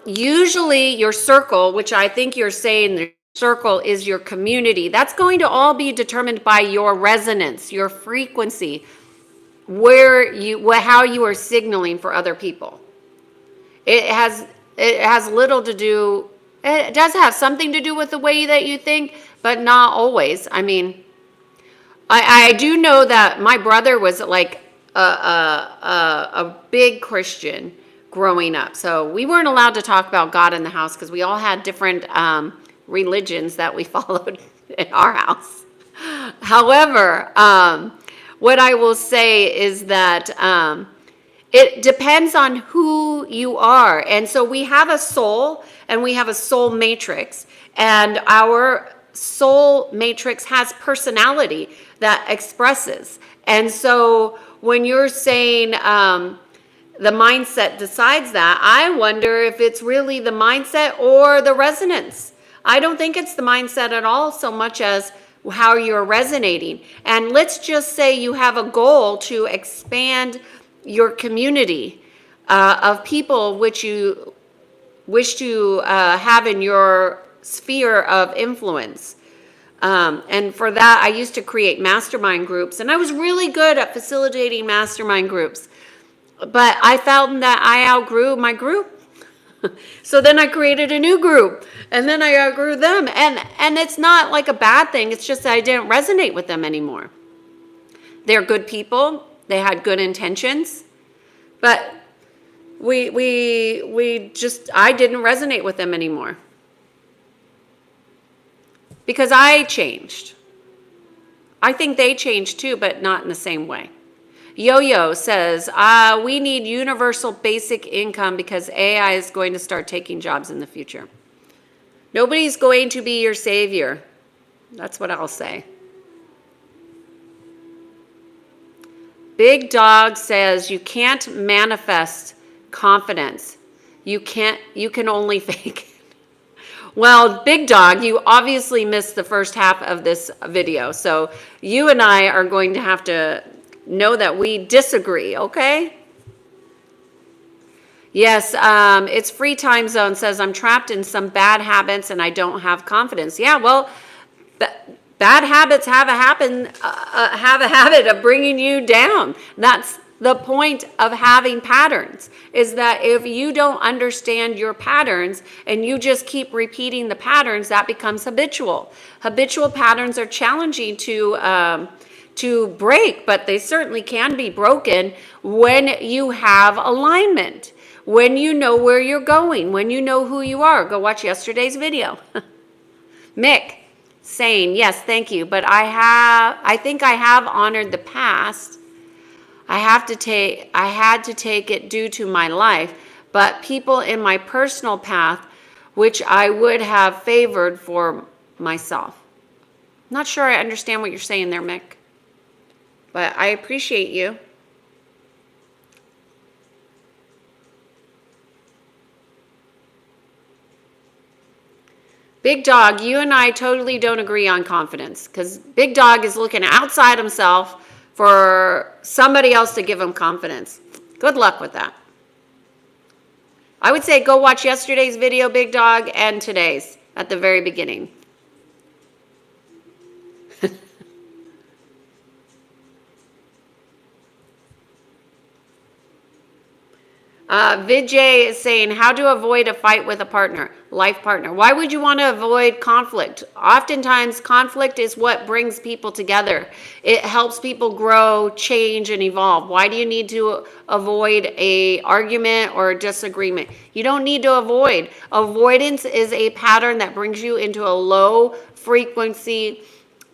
Usually your circle, which I think you're saying the circle is your community, that's going to all be determined by your resonance, your frequency, how you are signaling for other people. It has little to do, it does have something to do with the way that you think, but not always. I mean, I do know that my brother was like a big Christian growing up. So we weren't allowed to talk about God in the house because we all had different religions that we followed in our house. However, what I will say is that it depends on who you are. And so we have a soul and we have a soul matrix. And our soul matrix has personality that expresses. And so when you're saying the mindset decides that, I wonder if it's really the mindset or the resonance. I don't think it's the mindset at all so much as how you're resonating. And let's just say you have a goal to expand your community of people which you wish to have in your sphere of influence. And for that, I used to create mastermind groups, and I was really good at facilitating mastermind groups. But I found that I outgrew my group. So then I created a new group, and then I outgrew them. And it's not like a bad thing. It's just that I didn't resonate with them anymore. They're good people. They had good intentions. But I didn't resonate with them anymore. Because I changed. I think they changed too, but not in the same way. Yo-Yo says, we need universal basic income because AI is going to start taking jobs in the future. Nobody's going to be your savior. That's what I'll say. Big Dog says, you can't manifest confidence. You can only fake it. Well, Big Dog, you obviously missed the first half of this video. So you and I are going to have to know that we disagree, okay? Yes, it's Free Time Zone says, I'm trapped in some bad habits and I don't have confidence. Yeah, well, bad habits have a habit of bringing you down. That's the point of having patterns, is that if you don't understand your patterns and you just keep repeating the patterns, that becomes habitual. Habitual patterns are challenging to break, but they certainly can be broken when you have alignment, when you know where you're going, when you know who you are. Go watch yesterday's video. Mick saying, yes, thank you, but I think I have honored the past. I had to take it due to my life, but people in my personal path, which I would have favored for myself. Not sure I understand what you're saying there, Mick, but I appreciate you. Big Dog, you and I totally don't agree on confidence, because Big Dog is looking outside himself for somebody else to give him confidence. Good luck with that. I would say go watch yesterday's video, Big Dog, and today's at the very beginning. Vijay is saying, how to avoid a fight with a partner, life partner. Why would you want to avoid conflict? Oftentimes, conflict is what brings people together. It helps people grow, change, and evolve. Why do you need to avoid an argument or a disagreement? You don't need to avoid. Avoidance is a pattern that brings you into a low frequency,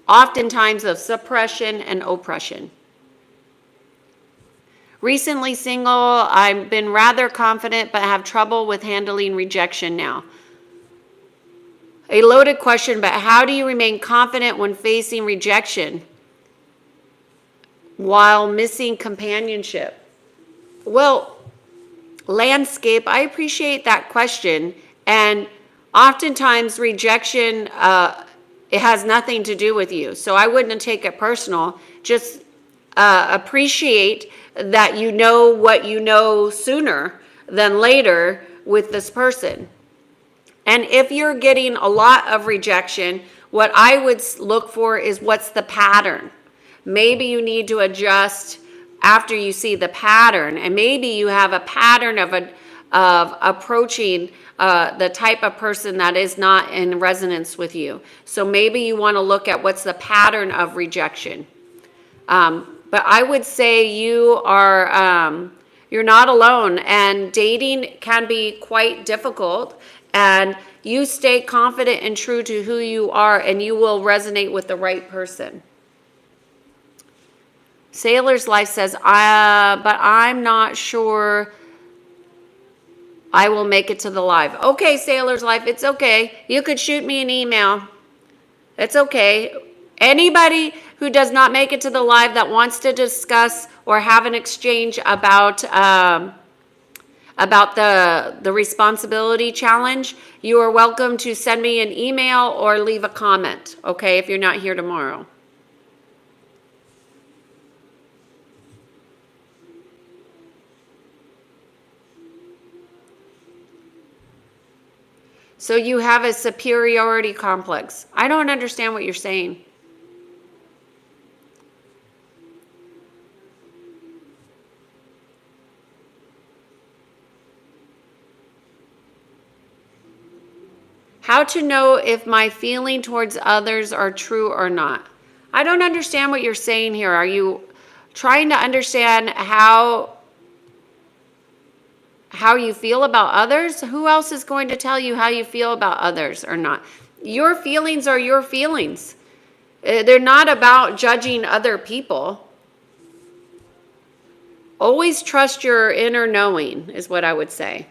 oftentimes of suppression and oppression. Recently single, I've been rather confident but have trouble with handling rejection now. A loaded question, but how do you remain confident when facing rejection while missing companionship? Well, landscape, I appreciate that question. And oftentimes rejection, it has nothing to do with you. So I wouldn't take it personal. Just appreciate that you know what you know sooner than later with this person. And if you're getting a lot of rejection, what I would look for is what's the pattern. Maybe you need to adjust after you see the pattern, and maybe you have a pattern of approaching the type of person that is not in resonance with you. So maybe you want to look at what's the pattern of rejection. But I would say you are, you're not alone, and dating can be quite difficult, and you stay confident and true to who you are, and you will resonate with the right person. Sailor's Life says, but I'm not sure I will make it to the live. Okay, Sailor's Life, it's okay. You could shoot me an email. It's okay. Anybody who does not make it to the live that wants to discuss or have an exchange about about the responsibility challenge, you are welcome to send me an email or leave a comment, okay, if you're not here tomorrow. So you have a superiority complex. I don't understand what you're saying. How to know if my feeling towards others are true or not. I don't understand what you're saying here. Are you trying to understand how you feel about others? Who else is going to tell you how you feel about others or not? Your feelings are your feelings. They're not about judging other people. Always trust your inner knowing is what I would say.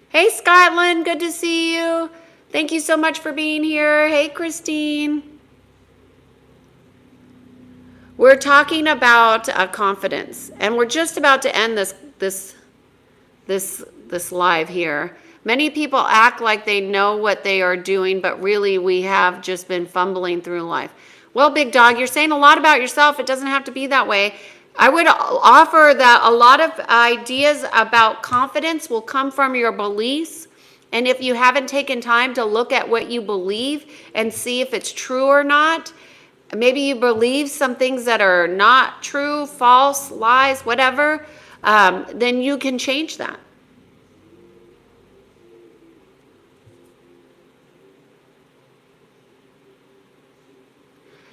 Hey, Scotland, good to see you. Thank you so much for being here. Hey, Christine. We're talking about confidence, and we're just about to end this live here. Many people act like they know what they are doing, but really we have just been fumbling through life. Well, Big Dog, you're saying a lot about yourself. It doesn't have to be that way. I would offer that a lot of ideas about confidence will come from your beliefs. And if you haven't taken time to look at what you believe and see if it's true or not, maybe you believe some things that are not true, false, lies, whatever, then you can change that.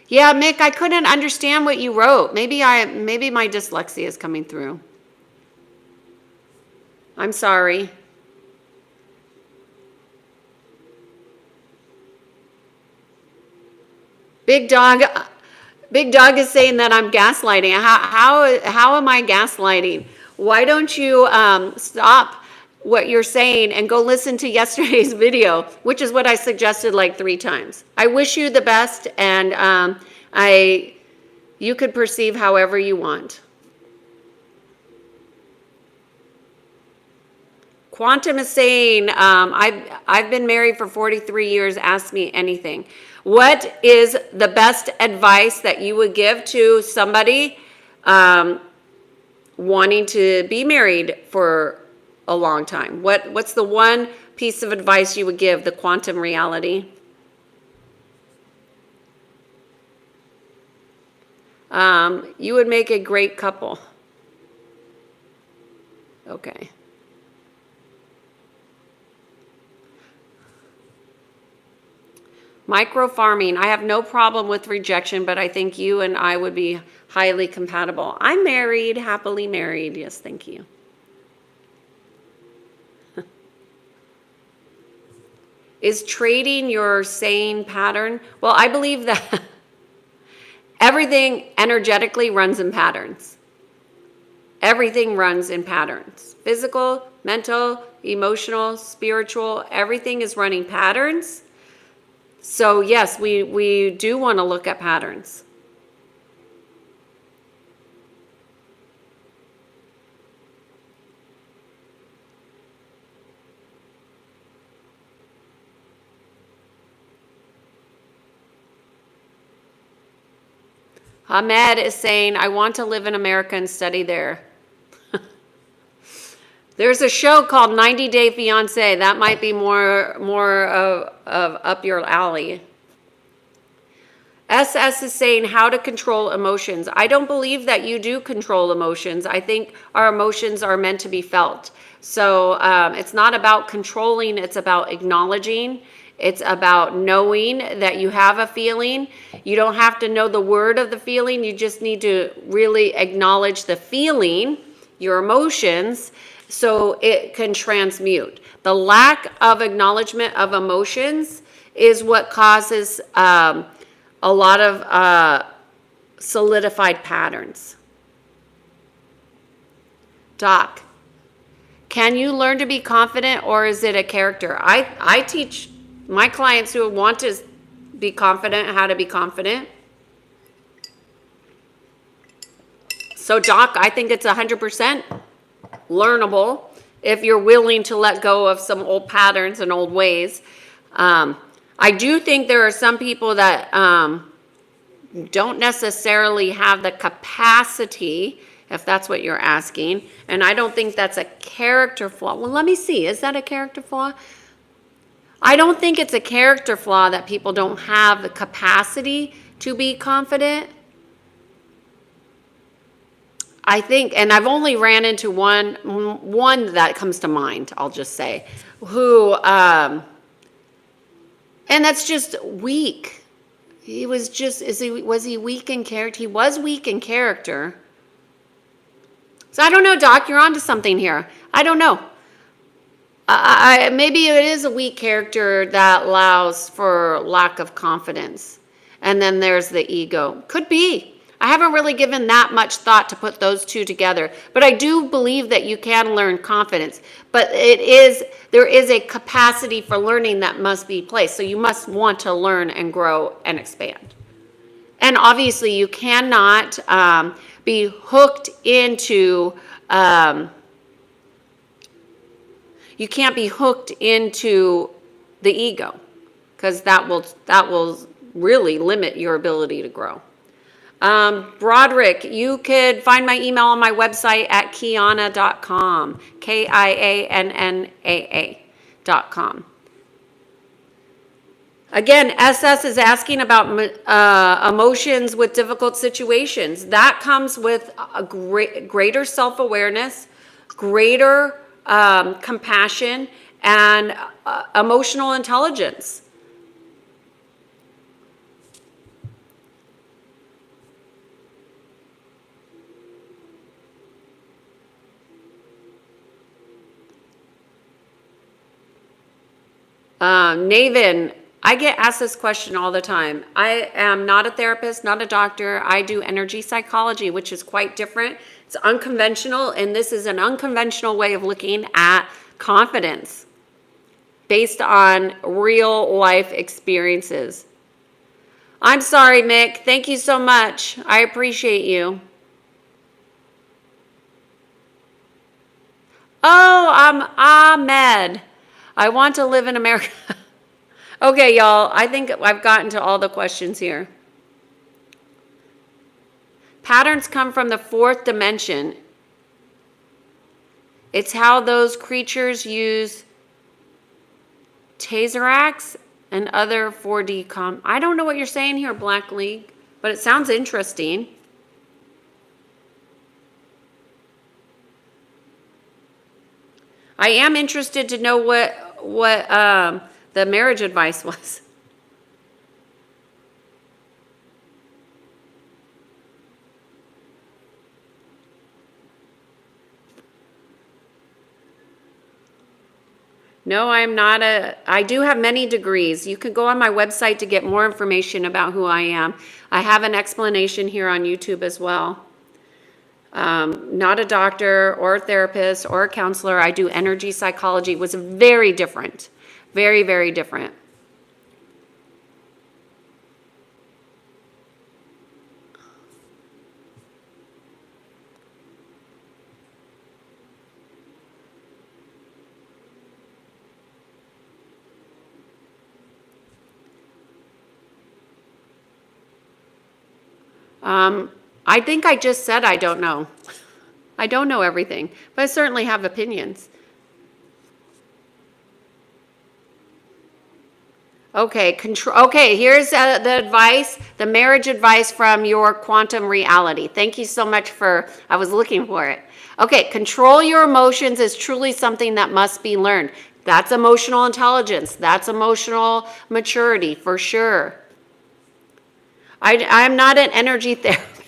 Yeah, Mick, I couldn't understand what you wrote. Maybe my dyslexia is coming through. I'm sorry. Big Dog is saying that I'm gaslighting. How am I gaslighting? Why don't you stop what you're saying and go listen to yesterday's video, which is what I suggested like 3 times. I wish you the best, and you could perceive however you want. Quantum is saying, I've been married for 43 years, ask me anything. What is the best advice that you would give to somebody wanting to be married for a long time? What's the one piece of advice you would give the quantum reality? You would make a great couple. Okay. Micro farming. I have no problem with rejection, but I think you and I would be highly compatible. I'm married, happily married. Yes, thank you. Is trading your sane pattern? Well, I believe that everything energetically runs in patterns. Everything runs in patterns. Physical, mental, emotional, spiritual, everything is running patterns. So yes, we do want to look at patterns. Ahmed is saying, I want to live in America and study there. There's a show called 90 Day Fiancé. That might be more of up your alley. SS is saying how to control emotions. I don't believe that you do control emotions. I think our emotions are meant to be felt. So it's not about controlling, it's about acknowledging. It's about knowing that you have a feeling. You don't have to know the word of the feeling. You just need to really acknowledge the feeling, your emotions, so it can transmute. The lack of acknowledgement of emotions is what causes a lot of solidified patterns. Doc, can you learn to be confident, or is it a character? I teach my clients who want to be confident how to be confident. So Doc, I think it's 100%. learnable if you're willing to let go of some old patterns and old ways. I do think there are some people that don't necessarily have the capacity, if that's what you're asking. And I don't think that's a character flaw. Well, let me see. Is that a character flaw? I don't think it's a character flaw that people don't have the capacity to be confident. I think, and I've only ran into one that comes to mind, I'll just say, who, and that's just weak. He was just, was he weak in character? He was weak in character. So I don't know, Doc, you're onto something here. I don't know. Maybe it is a weak character that allows for lack of confidence. And then there's the ego. Could be. I haven't really given that much thought to put those two together. But I do believe that you can learn confidence. But there is a capacity for learning that must be placed. So you must want to learn and grow and expand. And obviously you cannot be hooked into... you can't be hooked into the ego, because that will really limit your ability to grow. Broderick, you could find my email on my website at kiannaa.com, KIANNAA.com. Again, SS is asking about emotions with difficult situations. That comes with a greater self-awareness, greater compassion, and emotional intelligence. Nathan, I get asked this question all the time. I am not a therapist, not a doctor. I do energy psychology, which is quite different. It's unconventional, and this is an unconventional way of looking at confidence based on real life experiences. I'm sorry, Mick. Thank you so much. I appreciate you. Oh, I'm Ahmed. I want to live in America. Okay, y'all. I think I've gotten to all the questions here. Patterns come from the fourth dimension. It's how those creatures use Tesseract and other 4D I don't know what you're saying here, Black League, but it sounds interesting. I am interested to know what the marriage advice was. No, I'm not I do have many degrees. You can go on my website to get more information about who I am. I have an explanation here on YouTube as well. Not a doctor or a therapist or a counselor. I do energy psychology. It was very different. Very, very different. I think I just said I don't know. I don't know everything, but I certainly have opinions. Okay, okay, here's the advice, the marriage advice from your quantum reality. Thank you so much I was looking for it. Okay, control your emotions is truly something that must be learned. That's emotional intelligence. That's emotional maturity for sure. I'm not an energy therapist.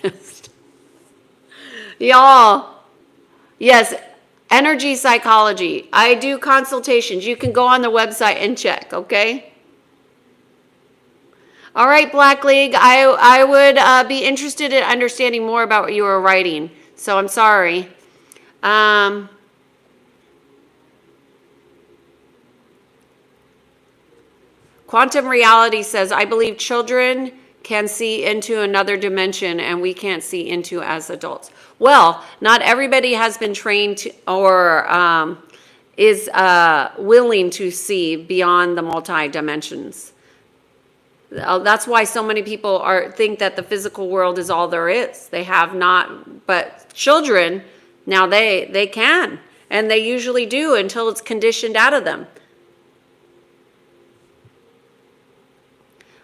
Y'all, yes, energy psychology. I do consultations. You can go on the website and check, okay? All right, Black League, I would be interested in understanding more about what you were writing, so I'm sorry. Quantum reality says, I believe children can see into another dimension and we can't see into as adults. Well, not everybody has been trained to, or is willing to see beyond the multi-dimensions. That's why so many people think that the physical world is all there is. They have not, but children, now they can, and they usually do until it's conditioned out of them.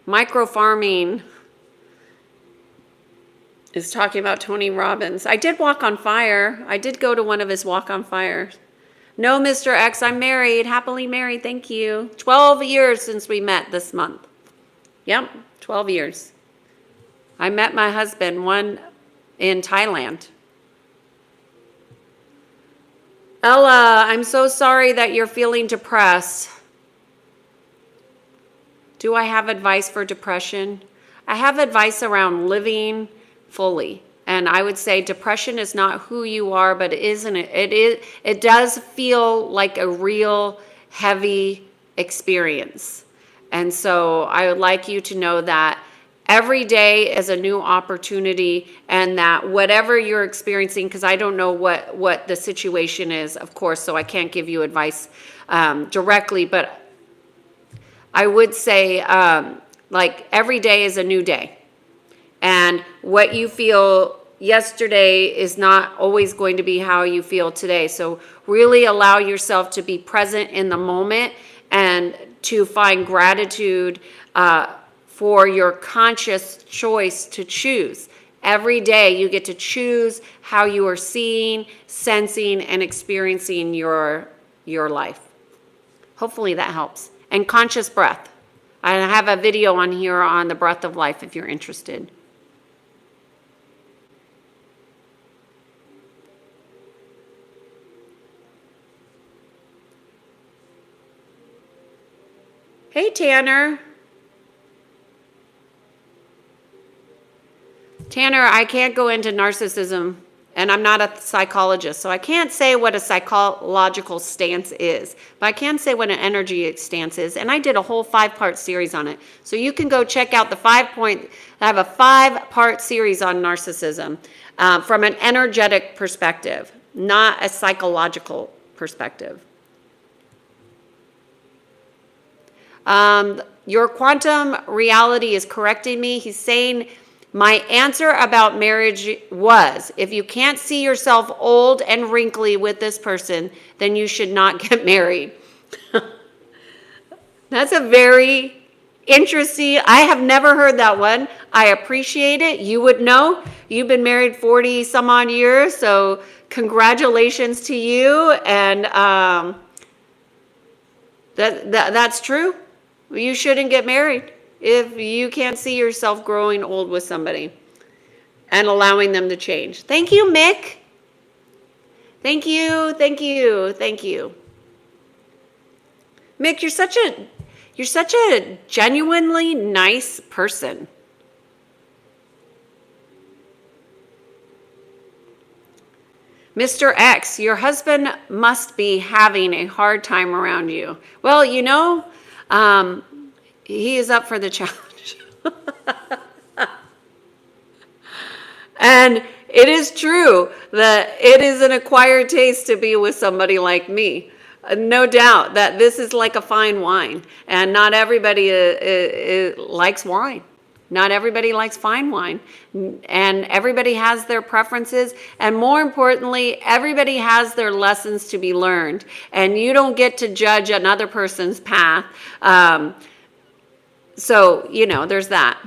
Microfarming is talking about Tony Robbins. I did walk on fire. I did go to one of his walk on fires. No, Mr. X, I'm married, happily married, thank you. 12 years since we met this month. Yep, 12 years. I met my husband, one in Thailand. Ella, I'm so sorry that you're feeling depressed. Do I have advice for depression? I have advice around living fully. And I would say depression is not who you are, but it does feel like a real heavy experience. And so I would like you to know that every day is a new opportunity, and that whatever you're experiencing, because I don't know what the situation is, of course, so I can't give you advice directly, but I would say like every day is a new day. And what you feel yesterday is not always going to be how you feel today. So really allow yourself to be present in the moment and to find gratitude for your conscious choice to choose. Every day you get to choose how you are seeing, sensing, and experiencing your life. Hopefully that helps. And conscious breath. I have a video on here on the breath of life if you're interested. Hey, Tanner. Tanner, I can't go into narcissism, and I'm not a psychologist, so I can't say what a psychological stance is, but I can say what an energy stance is, and I did a whole 5-part series on it. So you can go check out I have a 5-part series on narcissism from an energetic perspective, not a psychological perspective. Your quantum reality is correcting me. He's saying, my answer about marriage was, if you can't see yourself old and wrinkly with this person, then you should not get married. That's a very interesting, I have never heard that one. I appreciate it. You would know. You've been married 40 some odd years, so congratulations to you. And that's true. You shouldn't get married if you can't see yourself growing old with somebody and allowing them to change. Thank you, Mick. Thank you, thank you, thank you. Mick, you're such a genuinely nice person. Mr. X, your husband must be having a hard time around you. Well, you know, he is up for the challenge. And it is true that it is an acquired taste to be with somebody like me. No doubt that this is like a fine wine, and not everybody likes wine. Not everybody likes fine wine, and everybody has their preferences, and more importantly, everybody has their lessons to be learned, and you don't get to judge another person's path. So, you know, there's that.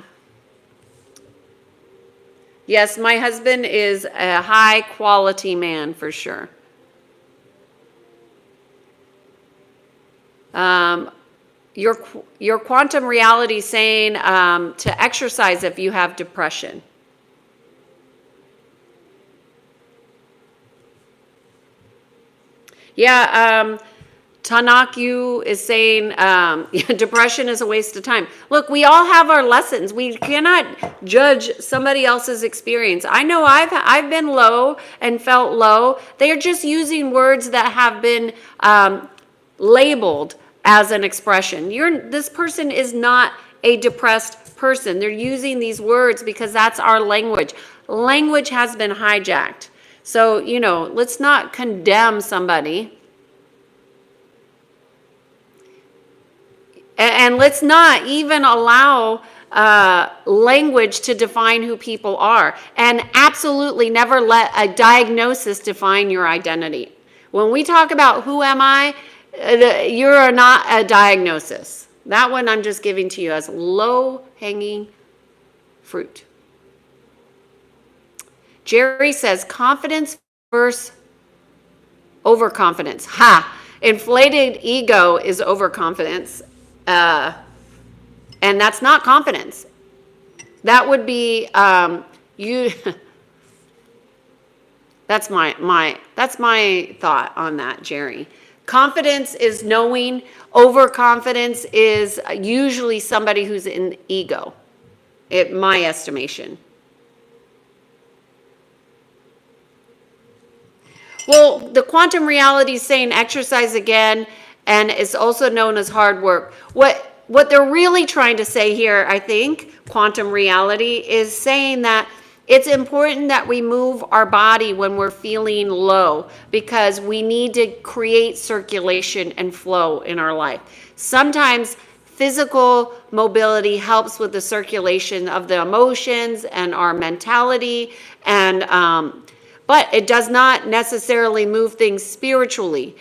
Yes, my husband is a high quality man for sure. Your quantum reality saying to exercise if you have depression. Yeah, Tanakyu is saying depression is a waste of time. Look, we all have our lessons. We cannot judge somebody else's experience. I know I've been low and felt low. They are just using words that have been labeled as an expression. This person is not a depressed person. They're using these words because that's our language. Language has been hijacked. So, let's not condemn somebody. And let's not even allow language to define who people are. And absolutely never let a diagnosis define your identity. When we talk about who am I, you're not a diagnosis. That one I'm just giving to you as low-hanging fruit. Jerry says confidence versus overconfidence. Ha! Inflated ego is overconfidence. And that's not confidence. That would be you. That's my thought on that, Jerry. Confidence is knowing. Overconfidence is usually somebody who's in ego, in my estimation. Well, the quantum reality is saying exercise again, and it's also known as hard work. What they're really trying to say here, I think, quantum reality, is saying that it's important that we move our body when we're feeling low because we need to create circulation and flow in our life. Sometimes physical mobility helps with the circulation of the emotions and our mentality, and but it does not necessarily move things spiritually.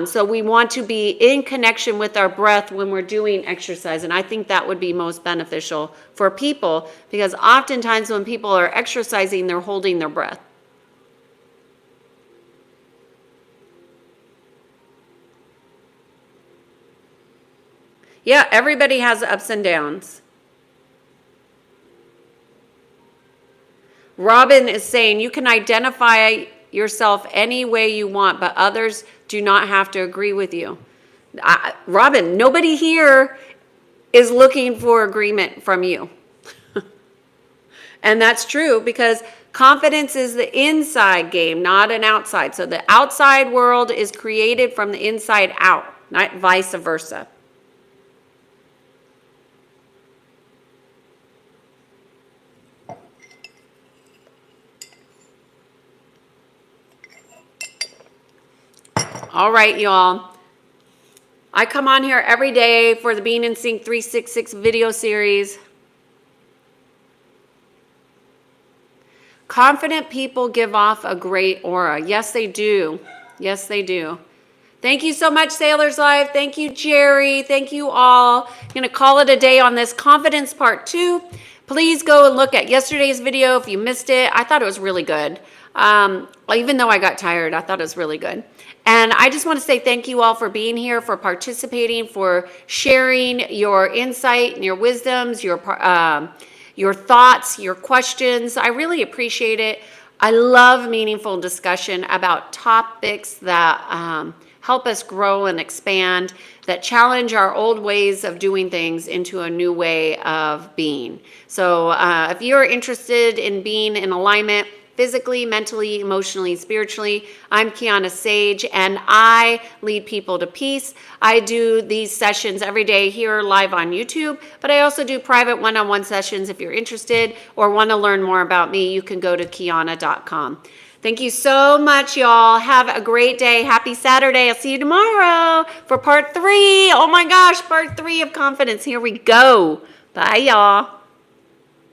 So we want to be in connection with our breath when we're doing exercise. And I think that would be most beneficial for people because oftentimes when people are exercising, they're holding their breath. Yeah, everybody has ups and downs. Robin is saying you can identify yourself any way you want, but others do not have to agree with you. Robin, nobody here is looking for agreement from you. And that's true because confidence is the inside game, not an outside. So the outside world is created from the inside out, not vice versa. All right, y'all. I come on here every day for the Being in Sync 366 video series. Confident people give off a great aura. Yes, they do. Yes, they do. Thank you so much, Sailors Live. Thank you, Jerry. Thank you all. I'm going to call it a day on this confidence part 2. Please go and look at yesterday's video if you missed it. I thought it was really good. Even though I got tired, I thought it was really good. And I just want to say thank you all for being here, for participating, for sharing your insight and your wisdoms, your thoughts, your questions. I really appreciate it. I love meaningful discussion about topics that help us grow and expand, that challenge our old ways of doing things into a new way of being. So if you're interested in being in alignment, physically, mentally, emotionally, spiritually, I'm Kiana Sage, and I lead people to peace. I do these sessions every day here live on YouTube, but I also do private one-on-one sessions. If you're interested or want to learn more about me, you can go to Kiana.com. Thank you so much, y'all. Have a great day. Happy Saturday. I'll see you tomorrow for part 3. Oh my gosh, part 3 of confidence. Here we go. Bye, y'all.